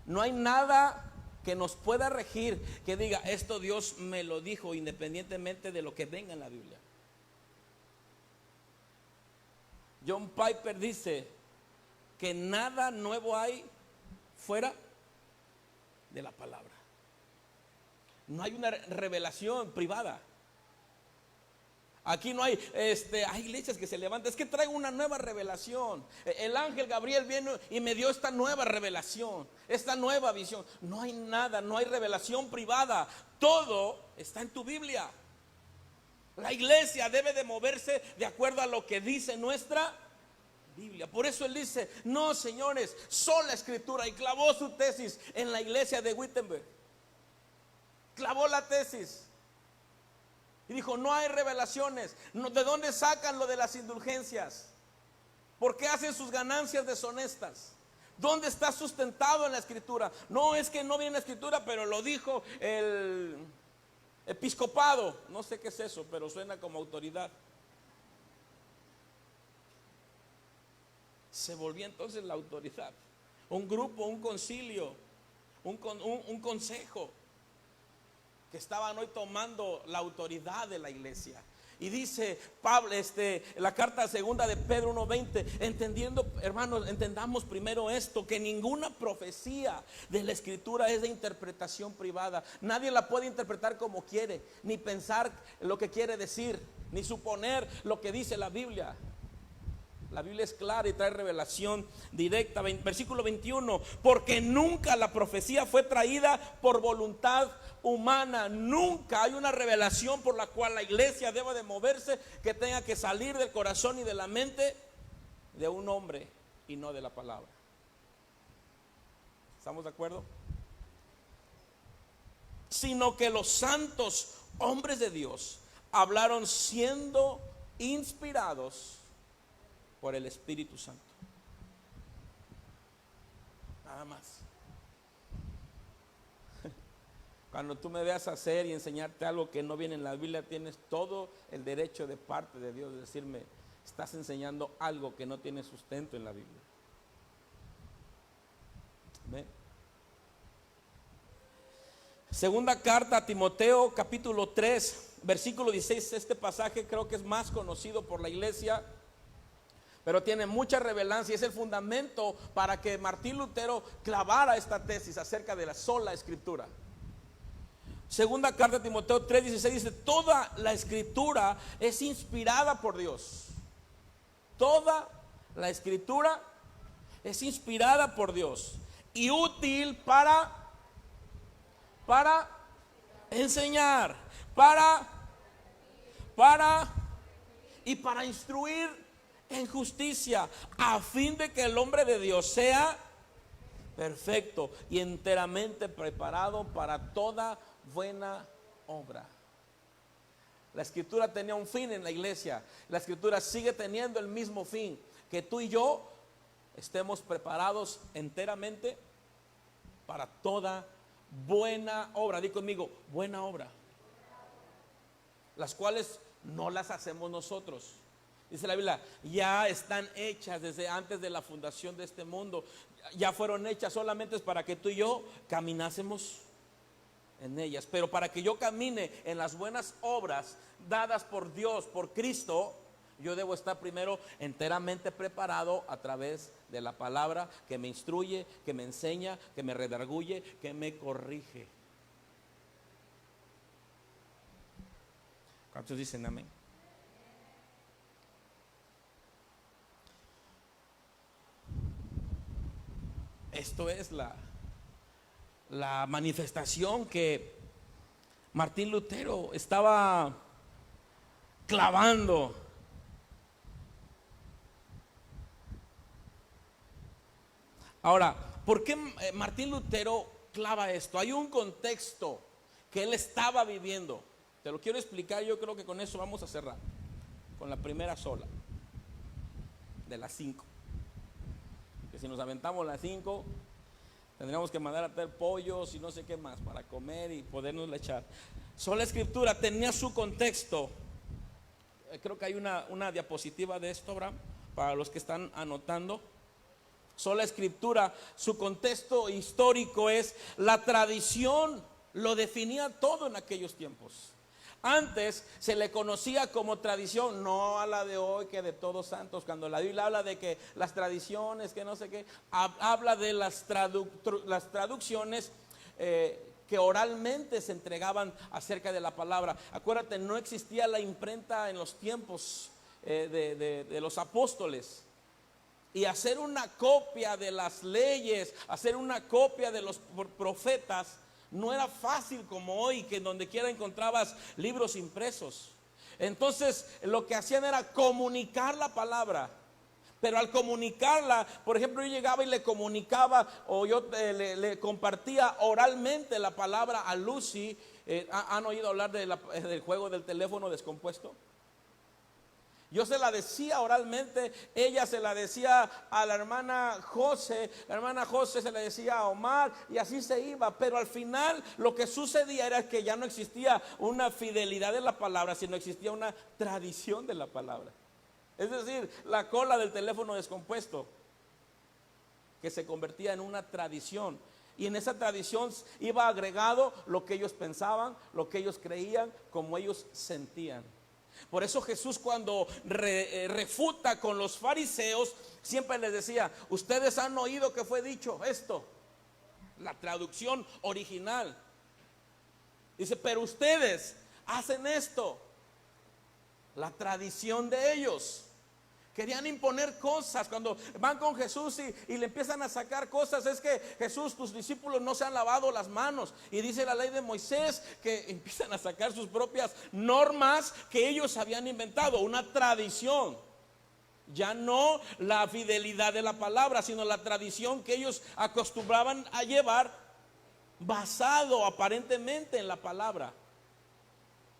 no hay nada que nos pueda regir que diga, esto Dios me lo dijo, independientemente de lo que venga en la Biblia. John Piper dice que nada nuevo hay fuera de la palabra. No hay una revelación privada. Aquí no hay, hay iglesias que se levantan, es que traigo una nueva revelación. El ángel Gabriel viene y me dio esta nueva revelación, esta nueva visión. No hay nada, no hay revelación privada. Todo está en tu Biblia. La iglesia debe de moverse de acuerdo a lo que dice nuestra Biblia. Por eso él dice, no, señores, sola escritura. Y clavó su tesis en la iglesia de Wittenberg. Clavó la tesis y dijo, no hay revelaciones. ¿De dónde sacan lo de las indulgencias? ¿Por qué hacen sus ganancias deshonestas? ¿Dónde está sustentado en la escritura? No, es que no viene en la escritura, pero lo dijo el episcopado. No sé qué es eso, pero suena como autoridad. Se volvió entonces la autoridad. Un grupo, un concilio, un consejo que estaban hoy tomando la autoridad de la iglesia. Y dice Pablo, la carta segunda de Pedro 1:20, entendiendo, hermanos, entendamos primero esto, que ninguna profecía de la Escritura es de interpretación privada. Nadie la puede interpretar como quiere, ni pensar lo que quiere decir, ni suponer lo que dice la Biblia. La Biblia es clara y trae revelación directa. Versículo 21, porque nunca la profecía fue traída por voluntad humana. Nunca hay una revelación por la cual la iglesia deba de moverse que tenga que salir del corazón y de la mente de un hombre y no de la palabra. ¿Estamos de acuerdo? Sino que los santos hombres de Dios hablaron siendo inspirados por el Espíritu Santo. Nada más. Cuando tú me veas hacer y enseñarte algo que no viene en la Biblia, tienes todo el derecho de parte de Dios de decirme, estás enseñando algo que no tiene sustento en la Biblia. ¿Ve? Segunda carta a Timoteo, capítulo 3, versículo 16. Este pasaje creo que es más conocido por la iglesia, pero tiene mucha relevancia. Es el fundamento para que Martín Lutero clavara esta tesis acerca de la sola escritura. Segunda carta de Timoteo 3:16 dice: toda la escritura es inspirada por Dios. Toda la escritura es inspirada por Dios y útil para enseñar, para instruir en justicia, a fin de que el hombre de Dios sea perfecto y enteramente preparado para toda buena obra. La escritura tenía un fin en la iglesia. La escritura sigue teniendo el mismo fin, que tú y yo estemos preparados enteramente para toda buena obra. Di conmigo, buena obra, las cuales no las hacemos nosotros. Dice la Biblia, ya están hechas desde antes de la fundación de este mundo. Ya fueron hechas, solamente es para que tú y yo caminásemos en ellas. Pero para que yo camine en las buenas obras dadas por Dios, por Cristo, yo debo estar primero enteramente preparado a través de la palabra que me instruye, que me enseña, que me redarguye, que me corrige. ¿Cuántos dicen amén? Esto es la manifestación que Martín Lutero estaba clavando. Ahora, ¿por qué Martín Lutero clava esto? Hay un contexto que él estaba viviendo. Te lo quiero explicar. Yo creo que con eso vamos a cerrar, con la primera sola de las 5. Que si nos aventamos las 5, tendríamos que mandar a traer pollos y no sé qué más para comer y podernos echar. Sola escritura tenía su contexto. Creo que hay una diapositiva de esto, Abraham, para los que están anotando. Sola escritura, su contexto histórico es la tradición, lo definía todo en aquellos tiempos. Antes se le conocía como tradición, no a la de hoy que de todos santos. Cuando la Biblia habla de que las tradiciones, que no sé qué, habla de las traducciones que oralmente se entregaban acerca de la palabra. Acuérdate, no existía la imprenta en los tiempos de los apóstoles. Y hacer una copia de las leyes, hacer una copia de los profetas, no era fácil como hoy, que donde quiera encontrabas libros impresos. Entonces lo que hacían era comunicar la palabra. Pero al comunicarla, por ejemplo, yo llegaba y le comunicaba, o yo le compartía oralmente la palabra a Lucy. ¿Han oído hablar del juego del teléfono descompuesto? Yo se la decía oralmente, ella se la decía a la hermana José se la decía a Omar, y así se iba. Pero al final lo que sucedía era que ya no existía una fidelidad de la palabra, sino existía una tradición de la palabra. Es decir, la cola del teléfono descompuesto, que se convertía en una tradición. Y en esa tradición iba agregado lo que ellos pensaban, lo que ellos creían, como ellos sentían. Por eso Jesús, cuando refuta con los fariseos, siempre les decía: ustedes han oído que fue dicho esto. La traducción original dice: pero ustedes hacen esto. La tradición de ellos. Querían imponer cosas. Cuando van con Jesús y le empiezan a sacar cosas, es que Jesús, tus discípulos no se han lavado las manos. Y dice la ley de Moisés que empiezan a sacar sus propias normas que ellos habían inventado, una tradición. Ya no la fidelidad de la palabra, sino la tradición que ellos acostumbraban a llevar, basado aparentemente en la palabra.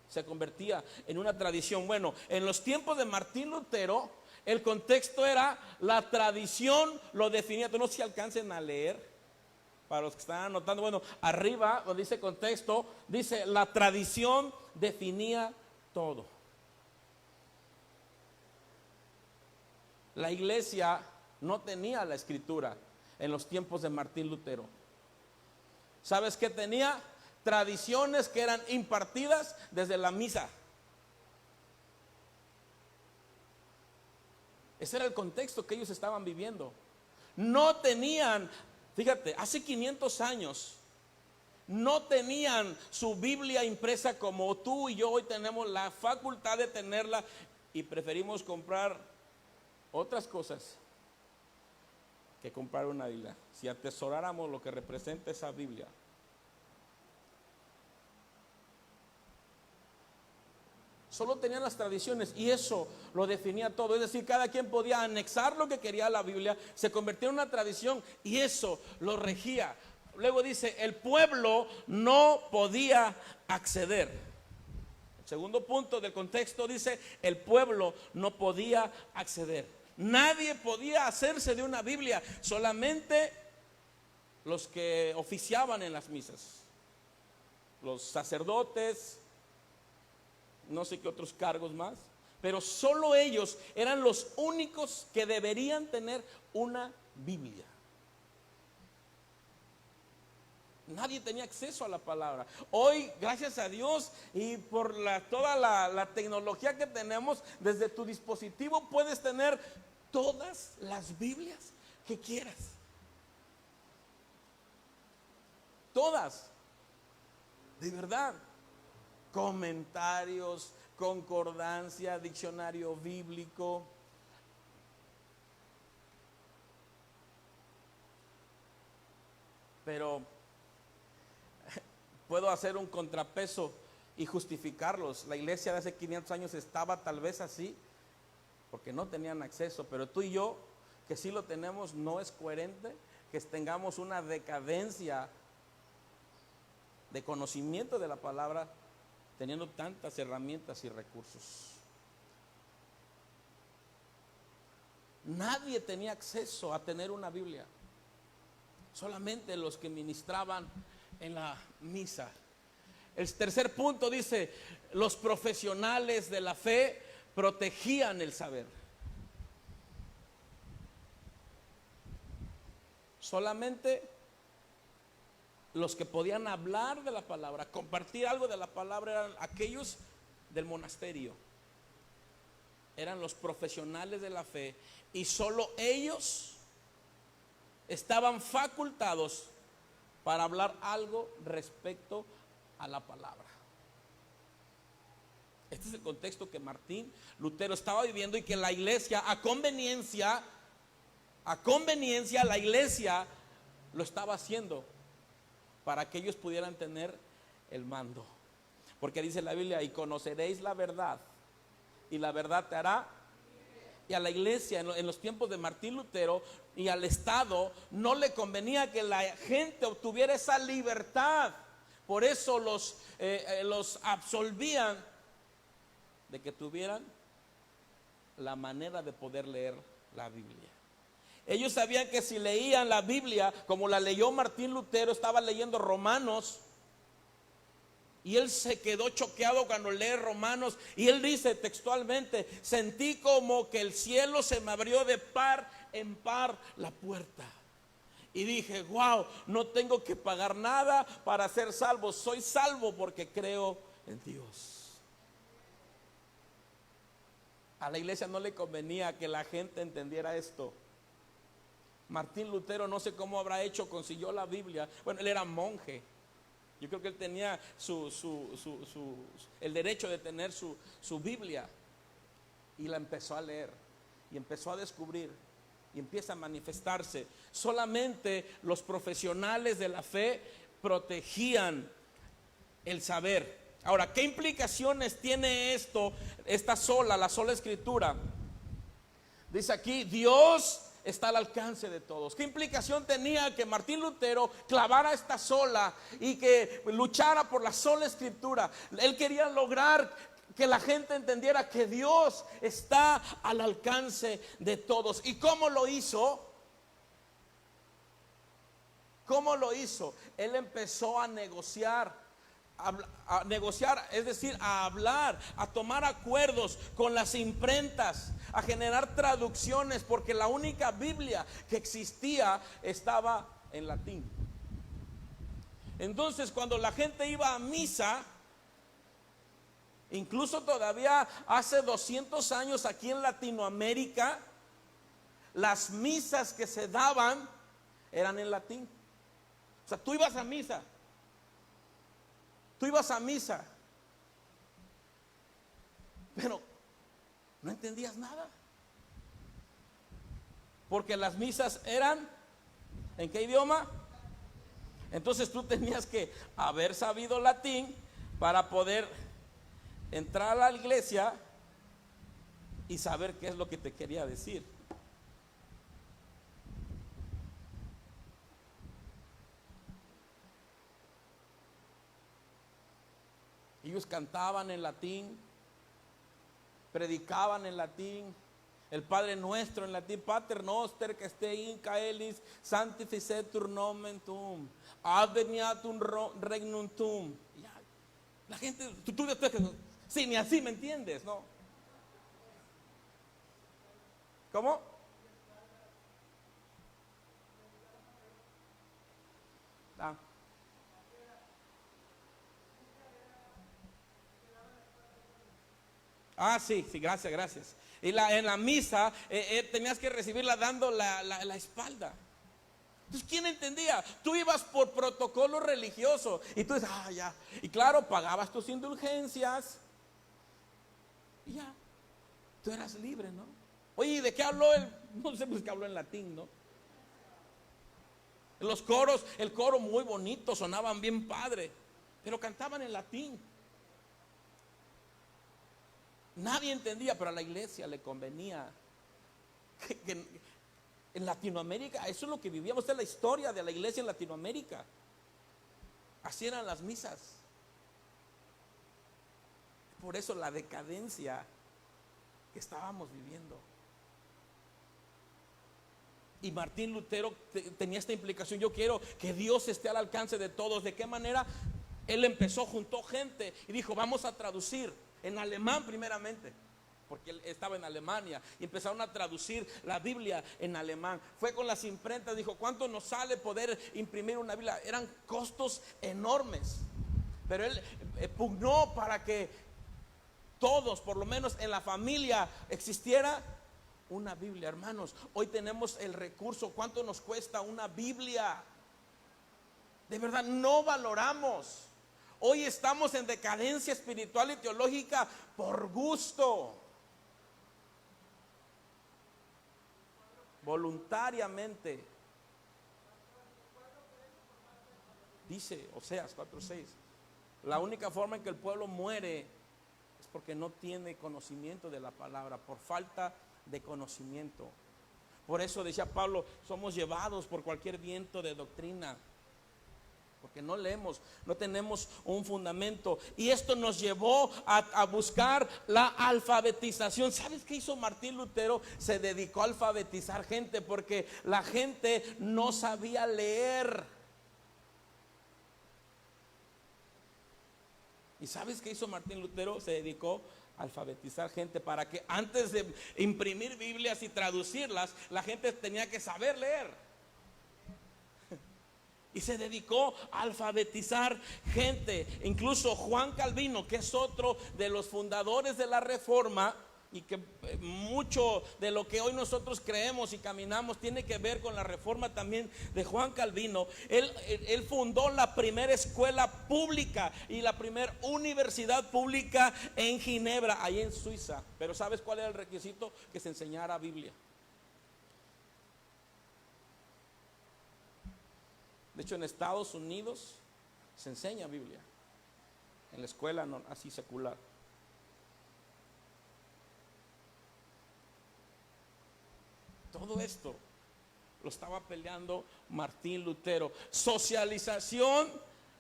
Se convertía en una tradición. Bueno, en los tiempos de Martín Lutero, el contexto era la tradición, lo definía. No sé si alcancen a leer, para los que están anotando. Bueno, arriba donde dice contexto, dice: la tradición definía todo. La iglesia no tenía la escritura en los tiempos de Martín Lutero. ¿Sabes qué tenía? Tradiciones que eran impartidas desde la misa. Ese era el contexto que ellos estaban viviendo. No tenían, fíjate, hace 500 años, no tenían su Biblia impresa como tú y yo hoy tenemos la facultad de tenerla, y preferimos comprar otras cosas que comprar una Biblia. Si atesoráramos lo que representa esa Biblia. Solo tenían las tradiciones y eso lo definía todo. Es decir, cada quien podía anexar lo que quería a la Biblia, se convertía en una tradición y eso lo regía. Luego dice: el pueblo no podía acceder. El segundo punto del contexto dice: el pueblo no podía acceder. Nadie podía hacerse de una Biblia, solamente los que oficiaban en las misas, los sacerdotes, no sé qué otros cargos más, pero solo ellos eran los únicos que deberían tener una Biblia. Nadie tenía acceso a la palabra. Hoy, gracias a Dios y por toda la tecnología que tenemos, desde tu dispositivo puedes tener todas las Biblias que quieras. Todas. De verdad. Comentarios, concordancia, diccionario bíblico. Pero puedo hacer un contrapeso y justificarlos. La iglesia de hace 500 años estaba tal vez así porque no tenían acceso, pero tú y yo, que sí lo tenemos, no es coherente que tengamos una decadencia de conocimiento de la palabra teniendo tantas herramientas y recursos. Nadie tenía acceso a tener una Biblia, solamente los que ministraban en la misa. El tercer punto dice: los profesionales de la fe protegían el saber. Solamente los que podían hablar de la palabra, compartir algo de la palabra, eran aquellos del monasterio. Eran los profesionales de la fe y solo ellos estaban facultados para hablar algo respecto a la palabra. Este es el contexto que Martín Lutero estaba viviendo y que la iglesia, a conveniencia, la iglesia lo estaba haciendo para que ellos pudieran tener el mando. Porque dice la Biblia: y conoceréis la verdad, y la verdad te hará. Y a la iglesia en los tiempos de Martín Lutero y al Estado no le convenía que la gente obtuviera esa libertad. Por eso los absolvían de que tuvieran la manera de poder leer la Biblia. Ellos sabían que si leían la Biblia como la leyó Martín Lutero, estaba leyendo Romanos, y él se quedó choqueado cuando lee Romanos, y él dice textualmente: sentí como que el cielo se me abrió de par en par la puerta, y dije: wow, no tengo que pagar nada para ser salvo, soy salvo porque creo en Dios. A la iglesia no le convenía que la gente entendiera esto. Martín Lutero, no sé cómo habrá hecho, consiguió la Biblia. Bueno, él era monje. Yo creo que él tenía el derecho de tener su Biblia. Y la empezó a leer. Y empezó a descubrir. Y empieza a manifestarse. Solamente los profesionales de la fe protegían el saber. Ahora, ¿qué implicaciones tiene esto? La sola escritura. Dice aquí, Dios está al alcance de todos. ¿Qué implicación tenía que Martín Lutero clavara esta sola y que luchara por la sola escritura? Él quería lograr que la gente entendiera que Dios está al alcance de todos. ¿Y cómo lo hizo? ¿Cómo lo hizo? Él empezó a negociar, es decir, a hablar, a tomar acuerdos con las imprentas, a generar traducciones, porque la única Biblia que existía estaba en latín. Entonces, cuando la gente iba a misa, incluso todavía hace 200 años aquí en Latinoamérica, las misas que se daban eran en latín. O sea, tú ibas a misa, pero no entendías nada, porque las misas eran ¿en qué idioma? Entonces tú tenías que haber sabido latín para poder entrar a la iglesia y saber qué es lo que te quería decir. Ellos cantaban en latín, predicaban en latín, el Padre Nuestro en latín, Pater Noster que esté in caelis, sanctificetur nomen tuum, adveniatum regnum tuum. La gente, tú sí, ni así me entiendes, ¿no? ¿Cómo? Sí, gracias. Y en la misa tenías que recibirla dando la espalda. Entonces, ¿quién entendía? Tú ibas por protocolo religioso y tú dices, ya. Y claro, pagabas tus indulgencias y ya. Tú eras libre, ¿no? Oye, ¿de qué habló él? No sé, pues que habló en latín, ¿no? Los coros, el coro muy bonito, sonaban bien padre, pero cantaban en latín. Nadie entendía, pero a la iglesia le convenía que en Latinoamérica, eso es lo que vivíamos, esta es la historia de la iglesia en Latinoamérica. Así eran las misas. Por eso la decadencia que estábamos viviendo. Y Martín Lutero tenía esta implicación: yo quiero que Dios esté al alcance de todos. ¿De qué manera? Él empezó, juntó gente y dijo, vamos a traducir en alemán primeramente, porque él estaba en Alemania, y empezaron a traducir la Biblia en alemán. Fue con las imprentas, dijo, ¿cuánto nos sale poder imprimir una Biblia? Eran costos enormes, pero él pugnó para que todos, por lo menos en la familia, existiera una Biblia. Hermanos, hoy tenemos el recurso. ¿Cuánto nos cuesta una Biblia? De verdad, no valoramos. Hoy estamos en decadencia espiritual y teológica por gusto, voluntariamente. Dice Oseas 4:6, la única forma en que el pueblo muere es porque no tiene conocimiento de la palabra, por falta de conocimiento. Por eso decía Pablo, somos llevados por cualquier viento de doctrina, porque no leemos, no tenemos un fundamento. Y esto nos llevó a buscar la alfabetización. ¿Sabes qué hizo Martín Lutero? Se dedicó a alfabetizar gente, porque la gente no sabía leer. ¿Y sabes qué hizo Martín Lutero? Se dedicó a alfabetizar gente, para que antes de imprimir Biblias y traducirlas, la gente tenía que saber leer. Y se dedicó a alfabetizar gente. Incluso Juan Calvino, que es otro de los fundadores de la Reforma, y que mucho de lo que hoy nosotros creemos y caminamos tiene que ver con la reforma también de Juan Calvino. Él fundó la primera escuela pública y la primera universidad pública en Ginebra, ahí en Suiza. Pero ¿sabes cuál era el requisito? Que se enseñara Biblia. De hecho, en Estados Unidos se enseña Biblia, en la escuela no, así secular. Todo esto lo estaba peleando Martín Lutero. Socialización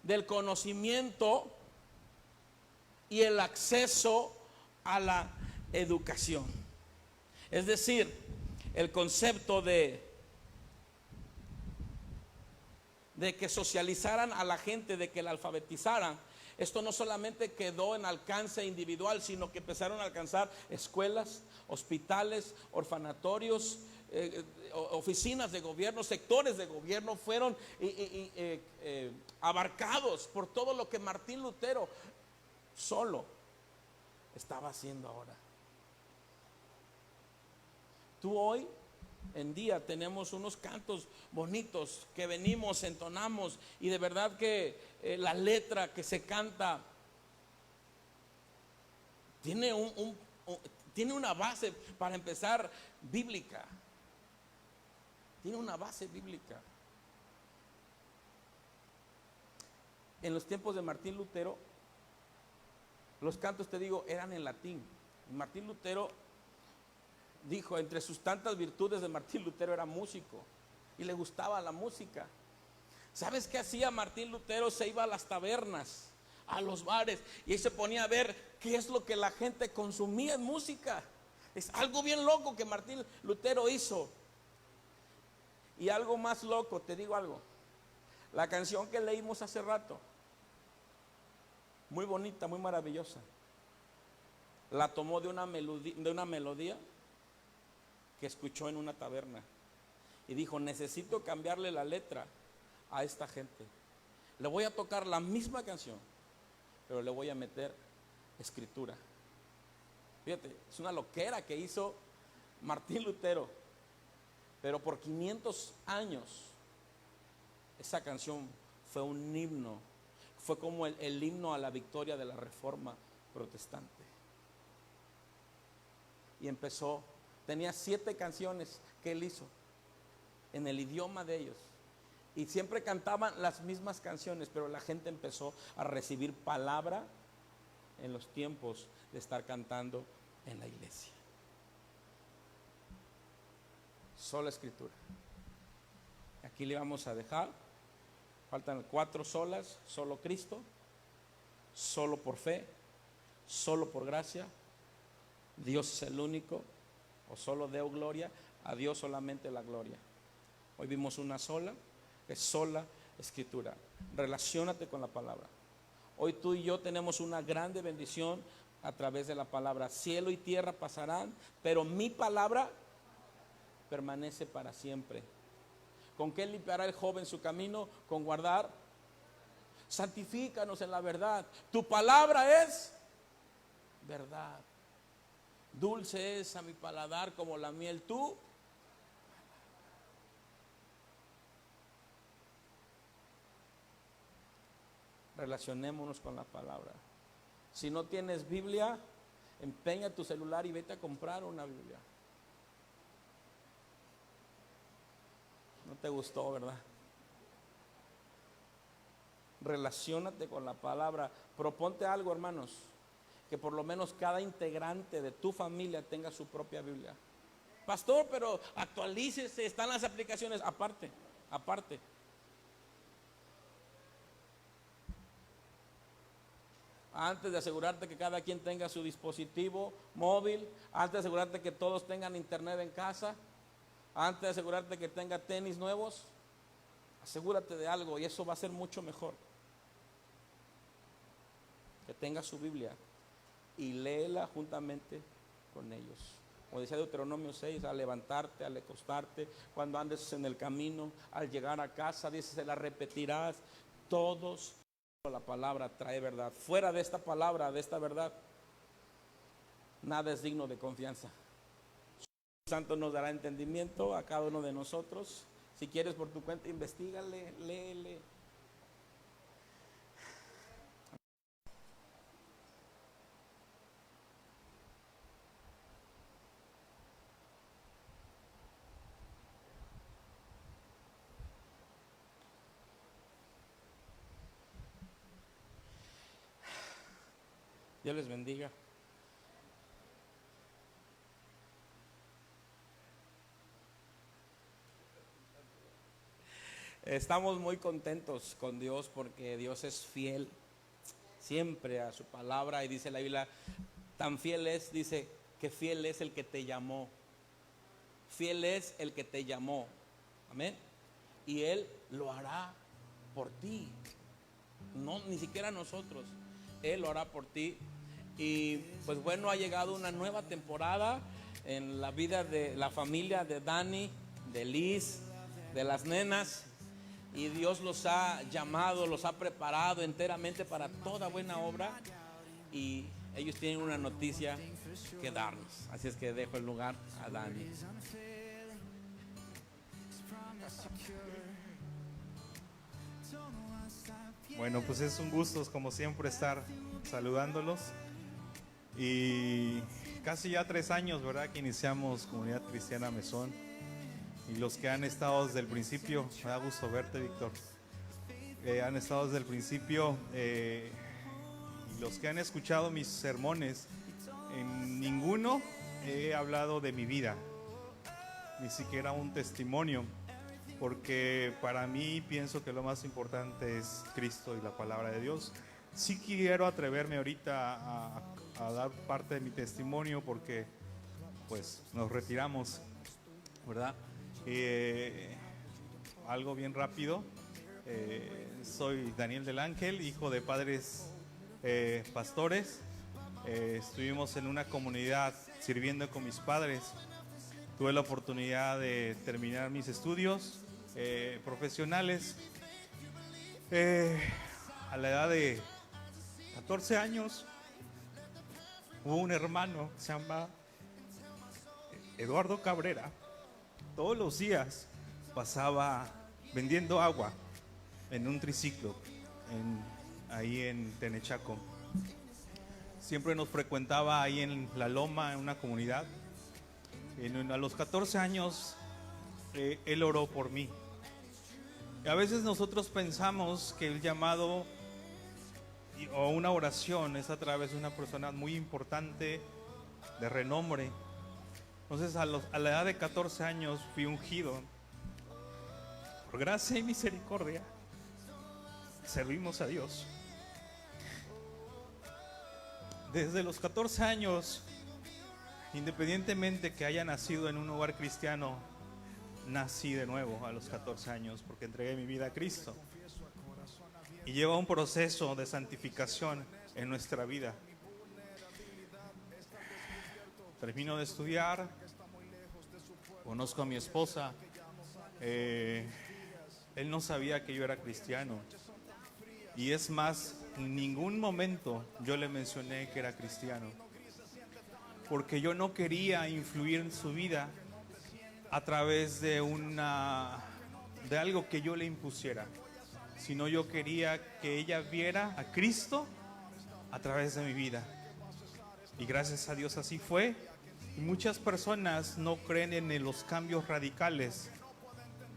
del conocimiento y el acceso a la educación. Es decir, el concepto de que socializaran a la gente, de que la alfabetizaran. Esto no solamente quedó en alcance individual, sino que empezaron a alcanzar escuelas, hospitales, orfanatorios, oficinas de gobierno, sectores de gobierno fueron abarcados por todo lo que Martín Lutero solo estaba haciendo ahora. Tú hoy en día tenemos unos cantos bonitos que venimos, entonamos, y de verdad que la letra que se canta tiene tiene una base, para empezar, bíblica. Tiene una base bíblica. En los tiempos de Martín Lutero, los cantos, te digo, eran en latín. Y Martín Lutero dijo, entre sus tantas virtudes de Martín Lutero era músico y le gustaba la música. ¿Sabes qué hacía Martín Lutero? Se iba a las tabernas, a los bares, y ahí se ponía a ver qué es lo que la gente consumía en música. Es algo bien loco que Martín Lutero hizo. Y algo más loco, te digo algo. La canción que leímos hace rato, muy bonita, muy maravillosa, la tomó de una melodía que escuchó en una taberna y dijo, necesito cambiarle la letra a esta gente. Le voy a tocar la misma canción, pero le voy a meter escritura. Fíjate, es una loquera que hizo Martín Lutero, pero por 500 años esa canción fue un himno, fue como el himno a la victoria de la reforma protestante. Y empezó, tenía 7 canciones que él hizo en el idioma de ellos, y siempre cantaban las mismas canciones, pero la gente empezó a recibir palabra en los tiempos de estar cantando en la iglesia. Sola escritura. Aquí le vamos a dejar. Faltan 4 solas: solo Cristo, solo por fe, solo por gracia, Dios es el único, o solo deo gloria, a Dios solamente la gloria. Hoy vimos una sola, que es sola escritura. Relaciónate con la palabra. Hoy tú y yo tenemos una grande bendición a través de la palabra. Cielo y tierra pasarán, pero mi palabra permanece para siempre. ¿Con qué limpiará el joven su camino? Con guardar. Santifícanos en la verdad. Tu palabra es verdad. Dulce es a mi paladar como la miel. Tú relacionémonos con la palabra. Si no tienes Biblia, empeña tu celular y vete a comprar una Biblia. No te gustó, ¿verdad? Relaciónate con la palabra. Proponte algo, hermanos, que por lo menos cada integrante de tu familia tenga su propia Biblia. Pastor, pero actualícese, están las aplicaciones. Aparte. Antes de asegurarte que cada quien tenga su dispositivo móvil, antes de asegurarte que todos tengan internet en casa, antes de asegurarte que tenga tenis nuevos, asegúrate de algo, y eso va a ser mucho mejor. Que tenga su Biblia y léela juntamente con ellos. Como decía Deuteronomio 6, al levantarte, al acostarte, cuando andes en el camino, al llegar a casa, dice, se la repetirás. Todos, la palabra trae verdad. Fuera de esta palabra, de esta verdad, nada es digno de confianza. El Santo nos dará entendimiento a cada uno de nosotros. Si quieres por tu cuenta, investígale, léele. Dios les bendiga. Estamos muy contentos con Dios porque Dios es fiel siempre a su palabra, y dice la Biblia, tan fiel es, dice, que fiel es el que te llamó. Fiel es el que te llamó. Amén. Y Él lo hará por ti. No, ni siquiera nosotros. Él lo hará por ti. Y pues bueno, ha llegado una nueva temporada en la vida de la familia de Dani, de Liz, de las nenas. Y Dios los ha llamado, los ha preparado enteramente para toda buena obra. Y ellos tienen una noticia que darnos. Así es que dejo el lugar a Dani. Bueno, pues es un gusto, como siempre, estar saludándolos. Y casi ya 3 años, ¿verdad?, que iniciamos Comunidad Cristiana Mesón. Y los que han estado desde el principio, me da gusto verte, Víctor. Han estado desde el principio, y los que han escuchado mis sermones, en ninguno he hablado de mi vida, ni siquiera un testimonio. Porque para mí pienso que lo más importante es Cristo y la palabra de Dios. Sí quiero atreverme ahorita a dar parte de mi testimonio porque pues nos retiramos, ¿verdad? Algo bien rápido. Soy Daniel del Ángel, hijo de padres pastores. Estuvimos en una comunidad sirviendo con mis padres. Tuve la oportunidad de terminar mis estudios profesionales a la edad de 14 años. Hubo un hermano que se llama Eduardo Cabrera. Todos los días pasaba vendiendo agua en un triciclo ahí en Tenechaco. Siempre nos frecuentaba ahí en la loma, en una comunidad. A los 14 años él oró por mí. Y a veces nosotros pensamos que el llamado o una oración es a través de una persona muy importante, de renombre. Entonces a la edad de 14 años fui ungido. Por gracia y misericordia servimos a Dios. Desde los 14 años, independientemente que haya nacido en un hogar cristiano, nací de nuevo a los 14 años porque entregué mi vida a Cristo. Y lleva un proceso de santificación en nuestra vida. Termino de estudiar, conozco a mi esposa. Él no sabía que yo era cristiano. Y es más, en ningún momento yo le mencioné que era cristiano. Porque yo no quería influir en su vida a través de algo que yo le impusiera, sino yo quería que ella viera a Cristo a través de mi vida. Y gracias a Dios así fue. Y muchas personas no creen en los cambios radicales,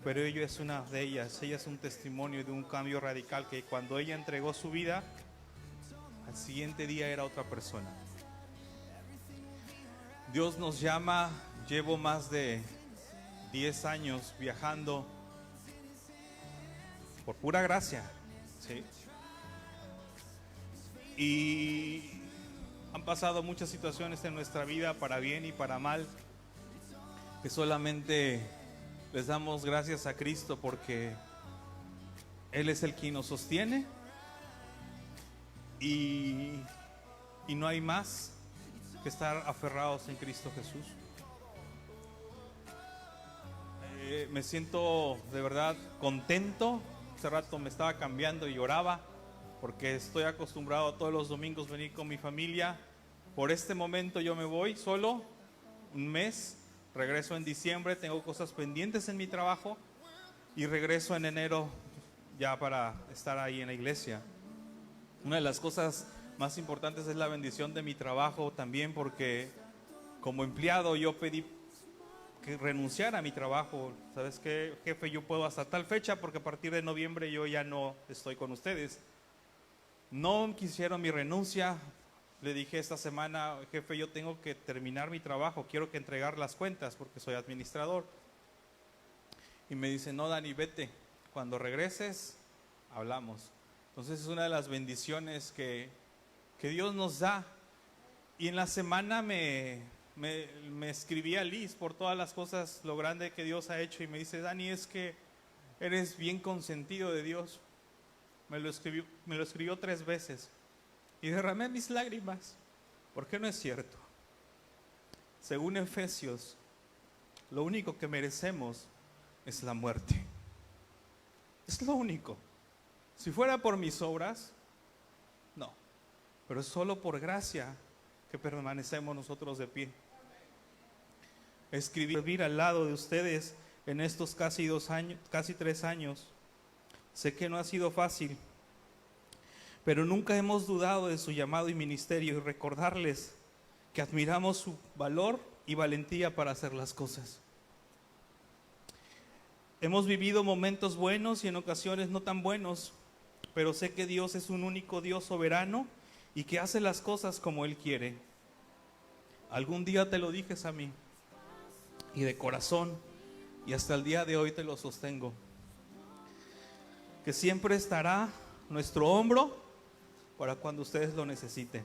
pero ella es una de ellas. Ella es un testimonio de un cambio radical, que cuando ella entregó su vida, al siguiente día era otra persona. Dios nos llama. Llevo más de 10 años viajando por pura gracia, ¿sí? Y han pasado muchas situaciones en nuestra vida, para bien y para mal, que solamente les damos gracias a Cristo porque Él es el quien nos sostiene, y no hay más que estar aferrados en Cristo Jesús. Me siento de verdad contento. Hace rato me estaba cambiando y lloraba porque estoy acostumbrado todos los domingos venir con mi familia por este momento yo me voy solo un mes, regreso en diciembre, tengo cosas pendientes en mi trabajo y regreso en enero ya para estar ahí en la iglesia. Una de las cosas más importantes es la bendición de mi trabajo también, porque como empleado yo pedí que renunciara a mi trabajo. ¿Sabes qué, jefe? Yo puedo hasta tal fecha porque a partir de noviembre yo ya no estoy con ustedes. No quisieron mi renuncia. Le dije esta semana, jefe, yo tengo que terminar mi trabajo, quiero que entregar las cuentas porque soy administrador. Y me dice, no, Dani, vete, cuando regreses hablamos. Entonces es una de las bendiciones que Dios nos da. Y en la semana me escribí a Liz por todas las cosas, lo grande que Dios ha hecho, y me dice, Dani, es que eres bien consentido de Dios. Me lo escribió 3 veces y derramé mis lágrimas, porque no es cierto. Según Efesios, lo único que merecemos es la muerte. Es lo único. Si fuera por mis obras, no, pero es solo por gracia que permanecemos nosotros de pie. Escribir al lado de ustedes en estos casi 2 años, casi 3 años. Sé que no ha sido fácil, pero nunca hemos dudado de su llamado y ministerio, y recordarles que admiramos su valor y valentía para hacer las cosas. Hemos vivido momentos buenos y en ocasiones no tan buenos, pero sé que Dios es un único Dios soberano y que hace las cosas como Él quiere. Algún día te lo dije a mí, y de corazón, y hasta el día de hoy te lo sostengo, que siempre estará nuestro hombro para cuando ustedes lo necesiten.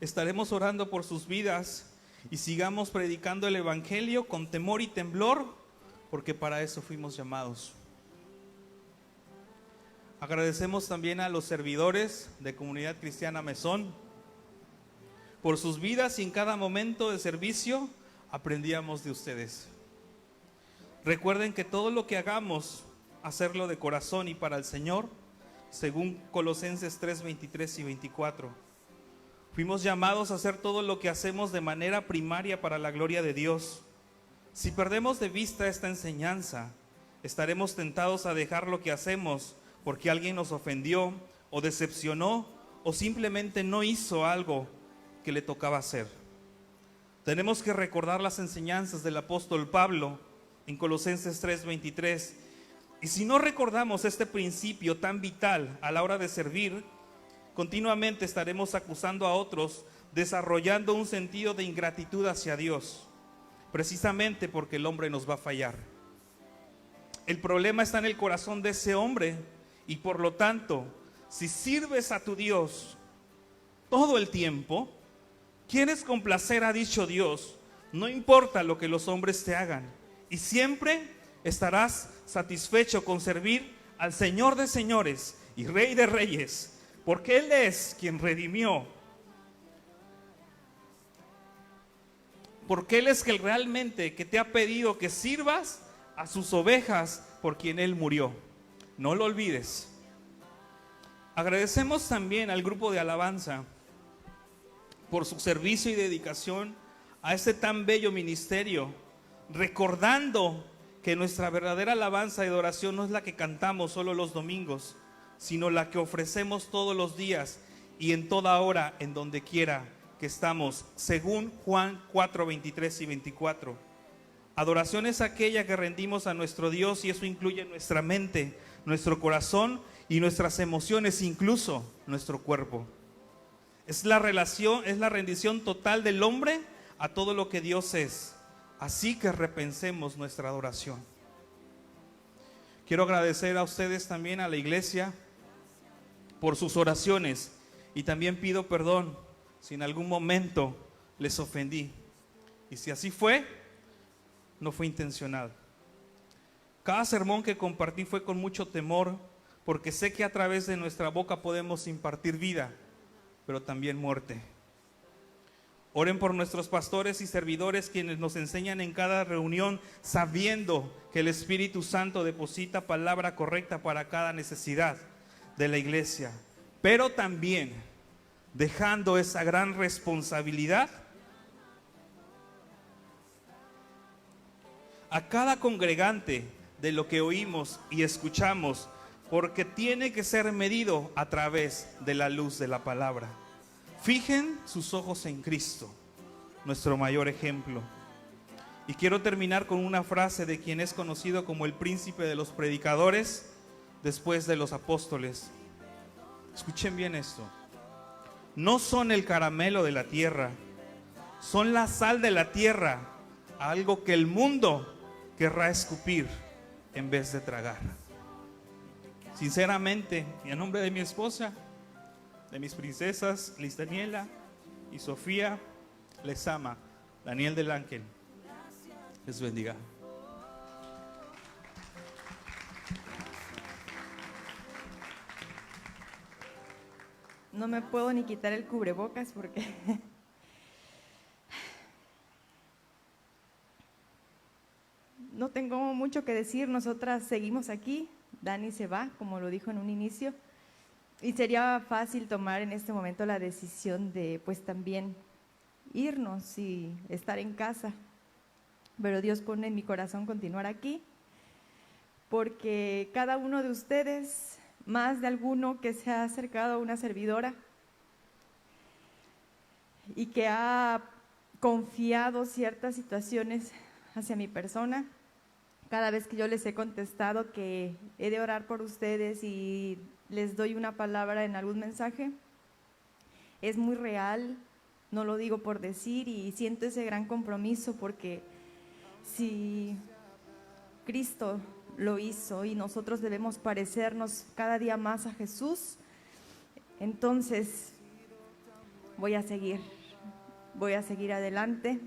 Estaremos orando por sus vidas y sigamos predicando el evangelio con temor y temblor, porque para eso fuimos llamados. Agradecemos también a los servidores de Comunidad Cristiana Mesón por sus vidas, y en cada momento de servicio aprendíamos de ustedes. Recuerden que todo lo que hagamos, hacerlo de corazón y para el Señor, según Colosenses 3, 23 y 24. Fuimos llamados a hacer todo lo que hacemos de manera primaria para la gloria de Dios. Si perdemos de vista esta enseñanza, estaremos tentados a dejar lo que hacemos porque alguien nos ofendió o decepcionó o simplemente no hizo algo que le tocaba hacer. Tenemos que recordar las enseñanzas del apóstol Pablo en Colosenses 3:23. Y si no recordamos este principio tan vital a la hora de servir, continuamente estaremos acusando a otros, desarrollando un sentido de ingratitud hacia Dios, precisamente porque el hombre nos va a fallar. El problema está en el corazón de ese hombre, y por lo tanto, si sirves a tu Dios todo el tiempo, quieres complacer, ha dicho Dios, no importa lo que los hombres te hagan, y siempre estarás satisfecho con servir al Señor de señores y Rey de reyes, porque Él es quien redimió, porque Él es que realmente que te ha pedido que sirvas a sus ovejas por quien Él murió. No lo olvides. Agradecemos también al grupo de alabanza por su servicio y dedicación a este tan bello ministerio, recordando que nuestra verdadera alabanza y adoración no es la que cantamos solo los domingos, sino la que ofrecemos todos los días y en toda hora, en donde quiera que estamos, según Juan 4, 23 y 24. Adoración es aquella que rendimos a nuestro Dios, y eso incluye nuestra mente, nuestro corazón y nuestras emociones, incluso nuestro cuerpo. Es la rendición total del hombre a todo lo que Dios es. Así que repensemos nuestra adoración. Quiero agradecer a ustedes también, a la iglesia, por sus oraciones, y también pido perdón si en algún momento les ofendí, y si así fue, no fue intencional. Cada sermón que compartí fue con mucho temor, porque sé que a través de nuestra boca podemos impartir vida, pero también muerte. Oren por nuestros pastores y servidores, quienes nos enseñan en cada reunión, sabiendo que el Espíritu Santo deposita palabra correcta para cada necesidad de la iglesia. Pero también dejando esa gran responsabilidad a cada congregante de lo que oímos y escuchamos, porque tiene que ser medido a través de la luz de la palabra. Fijen sus ojos en Cristo, nuestro mayor ejemplo. Y quiero terminar con una frase de quien es conocido como el príncipe de los predicadores después de los apóstoles. Escuchen bien esto. No son el caramelo de la tierra, son la sal de la tierra, algo que el mundo querrá escupir en vez de tragar. Sinceramente, y en nombre de mi esposa, de mis princesas, Liz Daniela y Sofía, les ama Daniel del Ángel. Les bendiga. No me puedo ni quitar el cubrebocas porque no tengo mucho que decir. Nosotras seguimos aquí. Dani se va, como lo dijo en un inicio, y sería fácil tomar en este momento la decisión de pues también irnos y estar en casa, pero Dios pone en mi corazón continuar aquí, porque cada uno de ustedes, más de alguno que se ha acercado a una servidora y que ha confiado ciertas situaciones hacia mi persona, cada vez que yo les he contestado que he de orar por ustedes y les doy una palabra en algún mensaje, es muy real, no lo digo por decir, y siento ese gran compromiso, porque si Cristo lo hizo y nosotros debemos parecernos cada día más a Jesús, entonces voy a seguir adelante.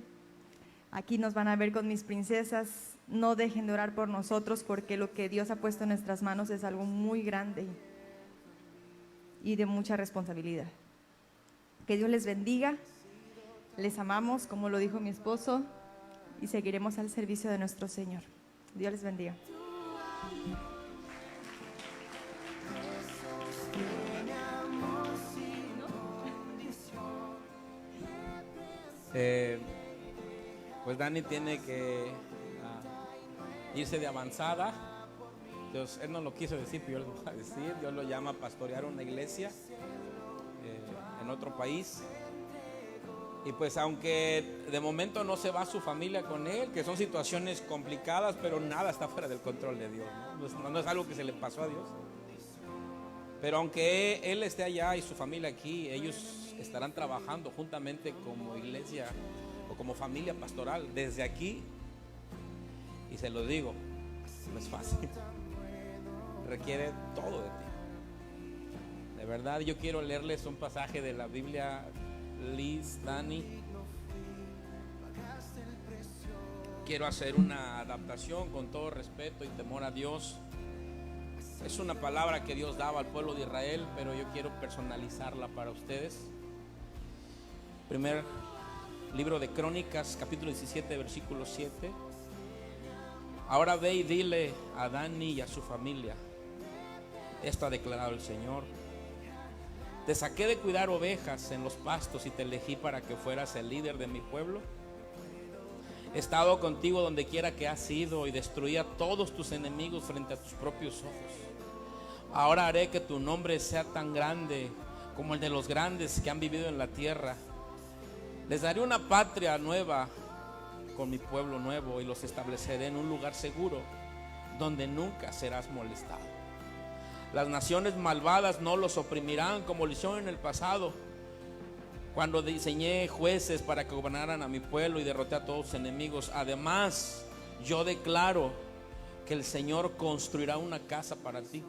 Aquí nos van a ver con mis princesas. No dejen de orar por nosotros, porque lo que Dios ha puesto en nuestras manos es algo muy grande y de mucha responsabilidad. Que Dios les bendiga, les amamos, como lo dijo mi esposo, y seguiremos al servicio de nuestro Señor. Dios les bendiga. Pues Dani tiene que irse de avanzada. Dios, él no lo quiso decir, pero yo lo voy a decir. Dios lo llama a pastorear una iglesia en otro país. Y pues aunque de momento no se va su familia con él, que son situaciones complicadas, pero nada está fuera del control de Dios, ¿no? No es algo que se le pasó a Dios. Pero aunque él esté allá y su familia aquí, ellos estarán trabajando juntamente como iglesia o como familia pastoral desde aquí. Y se lo digo, no es fácil. Requiere todo de ti. De verdad, yo quiero leerles un pasaje de la Biblia. Liz, Dani, quiero hacer una adaptación con todo respeto y temor a Dios. Es una palabra que Dios daba al pueblo de Israel, pero yo quiero personalizarla para ustedes. Primer libro de Crónicas, capítulo 17, versículo 7. Ahora ve y dile a Dani y a su familia: esto ha declarado el Señor. Te saqué de cuidar ovejas en los pastos y te elegí para que fueras el líder de mi pueblo. He estado contigo donde quiera que has ido y destruí a todos tus enemigos frente a tus propios ojos. Ahora haré que tu nombre sea tan grande como el de los grandes que han vivido en la tierra. Les daré una patria nueva con mi pueblo nuevo y los estableceré en un lugar seguro donde nunca serás molestado. Las naciones malvadas no los oprimirán como lo hicieron en el pasado, cuando diseñé jueces para que gobernaran a mi pueblo y derroté a todos sus enemigos. Además, yo declaro que el Señor construirá una casa para ti,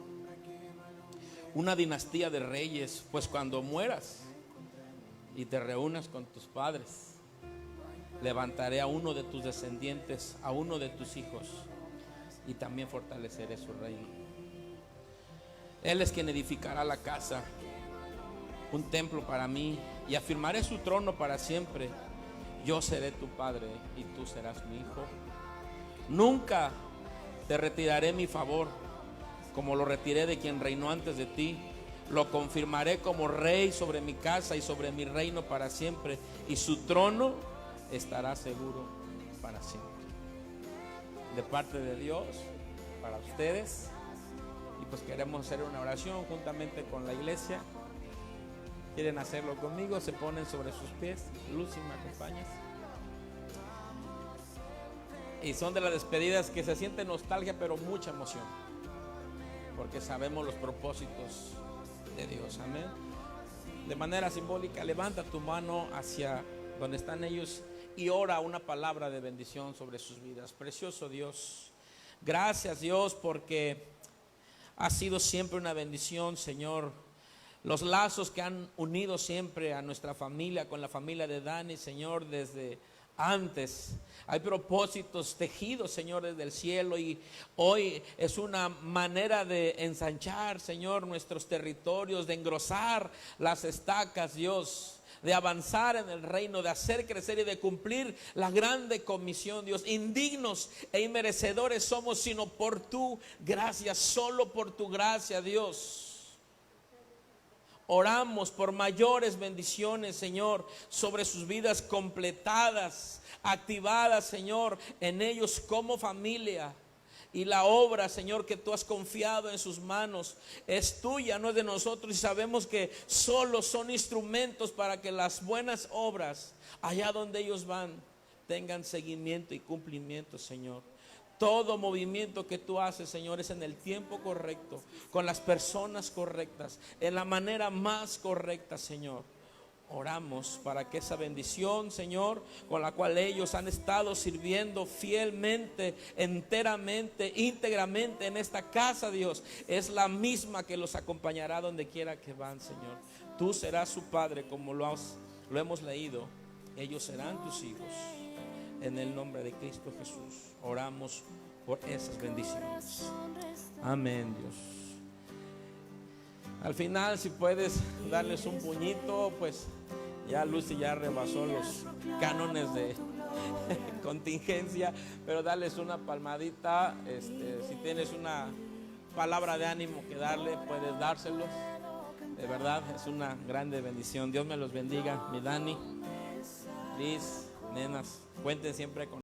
una dinastía de reyes, pues cuando mueras y te reúnas con tus padres, levantaré a uno de tus descendientes, a uno de tus hijos, y también fortaleceré su reino. Él es quien edificará la casa, un templo para mí, y afirmaré su trono para siempre. Yo seré tu padre y tú serás mi hijo. Nunca te retiraré mi favor, como lo retiré de quien reinó antes de ti, Lo confirmaré como rey sobre mi casa y sobre mi reino para siempre, y su trono estará seguro para siempre. De parte de Dios, para ustedes. Y pues queremos hacer una oración juntamente con la iglesia. ¿Quieren hacerlo conmigo? Se ponen sobre sus pies. Lucy, ¿me acompañas? Y son de las despedidas que se siente nostalgia, pero mucha emoción, porque sabemos los propósitos de Dios. Amén. De manera simbólica, levanta tu mano hacia donde están ellos y ora una palabra de bendición sobre sus vidas. Precioso Dios, gracias Dios, porque ha sido siempre una bendición, Señor. Los lazos que han unido siempre a nuestra familia con la familia de Dani, Señor, desde antes. Hay propósitos tejidos, Señor, desde el cielo, y hoy es una manera de ensanchar, Señor, nuestros territorios, de engrosar las estacas, Dios, de avanzar en el reino, de hacer crecer y de cumplir la grande comisión, Dios. Indignos e inmerecedores somos, sino por tu gracia, solo por tu gracia, Dios. Oramos por mayores bendiciones, Señor, sobre sus vidas completadas, activadas, Señor, en ellos como familia. Y la obra, Señor, que tú has confiado en sus manos es tuya, no es de nosotros. Y sabemos que solo son instrumentos para que las buenas obras, allá donde ellos van, tengan seguimiento y cumplimiento, Señor. Todo movimiento que tú haces, Señor, es en el tiempo correcto, con las personas correctas, en la manera más correcta, Señor. Oramos para que esa bendición, Señor, con la cual ellos han estado sirviendo fielmente, enteramente, íntegramente en esta casa, Dios, es la misma que los acompañará donde quiera que van, Señor. Tú serás su Padre, como lo hemos leído. Ellos serán tus hijos. En el nombre de Cristo Jesús oramos por esas bendiciones. Amén, Dios. Al final, si puedes darles un puñito, pues ya Lucy ya rebasó los cánones de contingencia, pero darles una palmadita. Si tienes una palabra de ánimo que darle, puedes dárselos. De verdad, es una grande bendición. Dios me los bendiga. Mi Dani, Liz, nenas, cuenten siempre con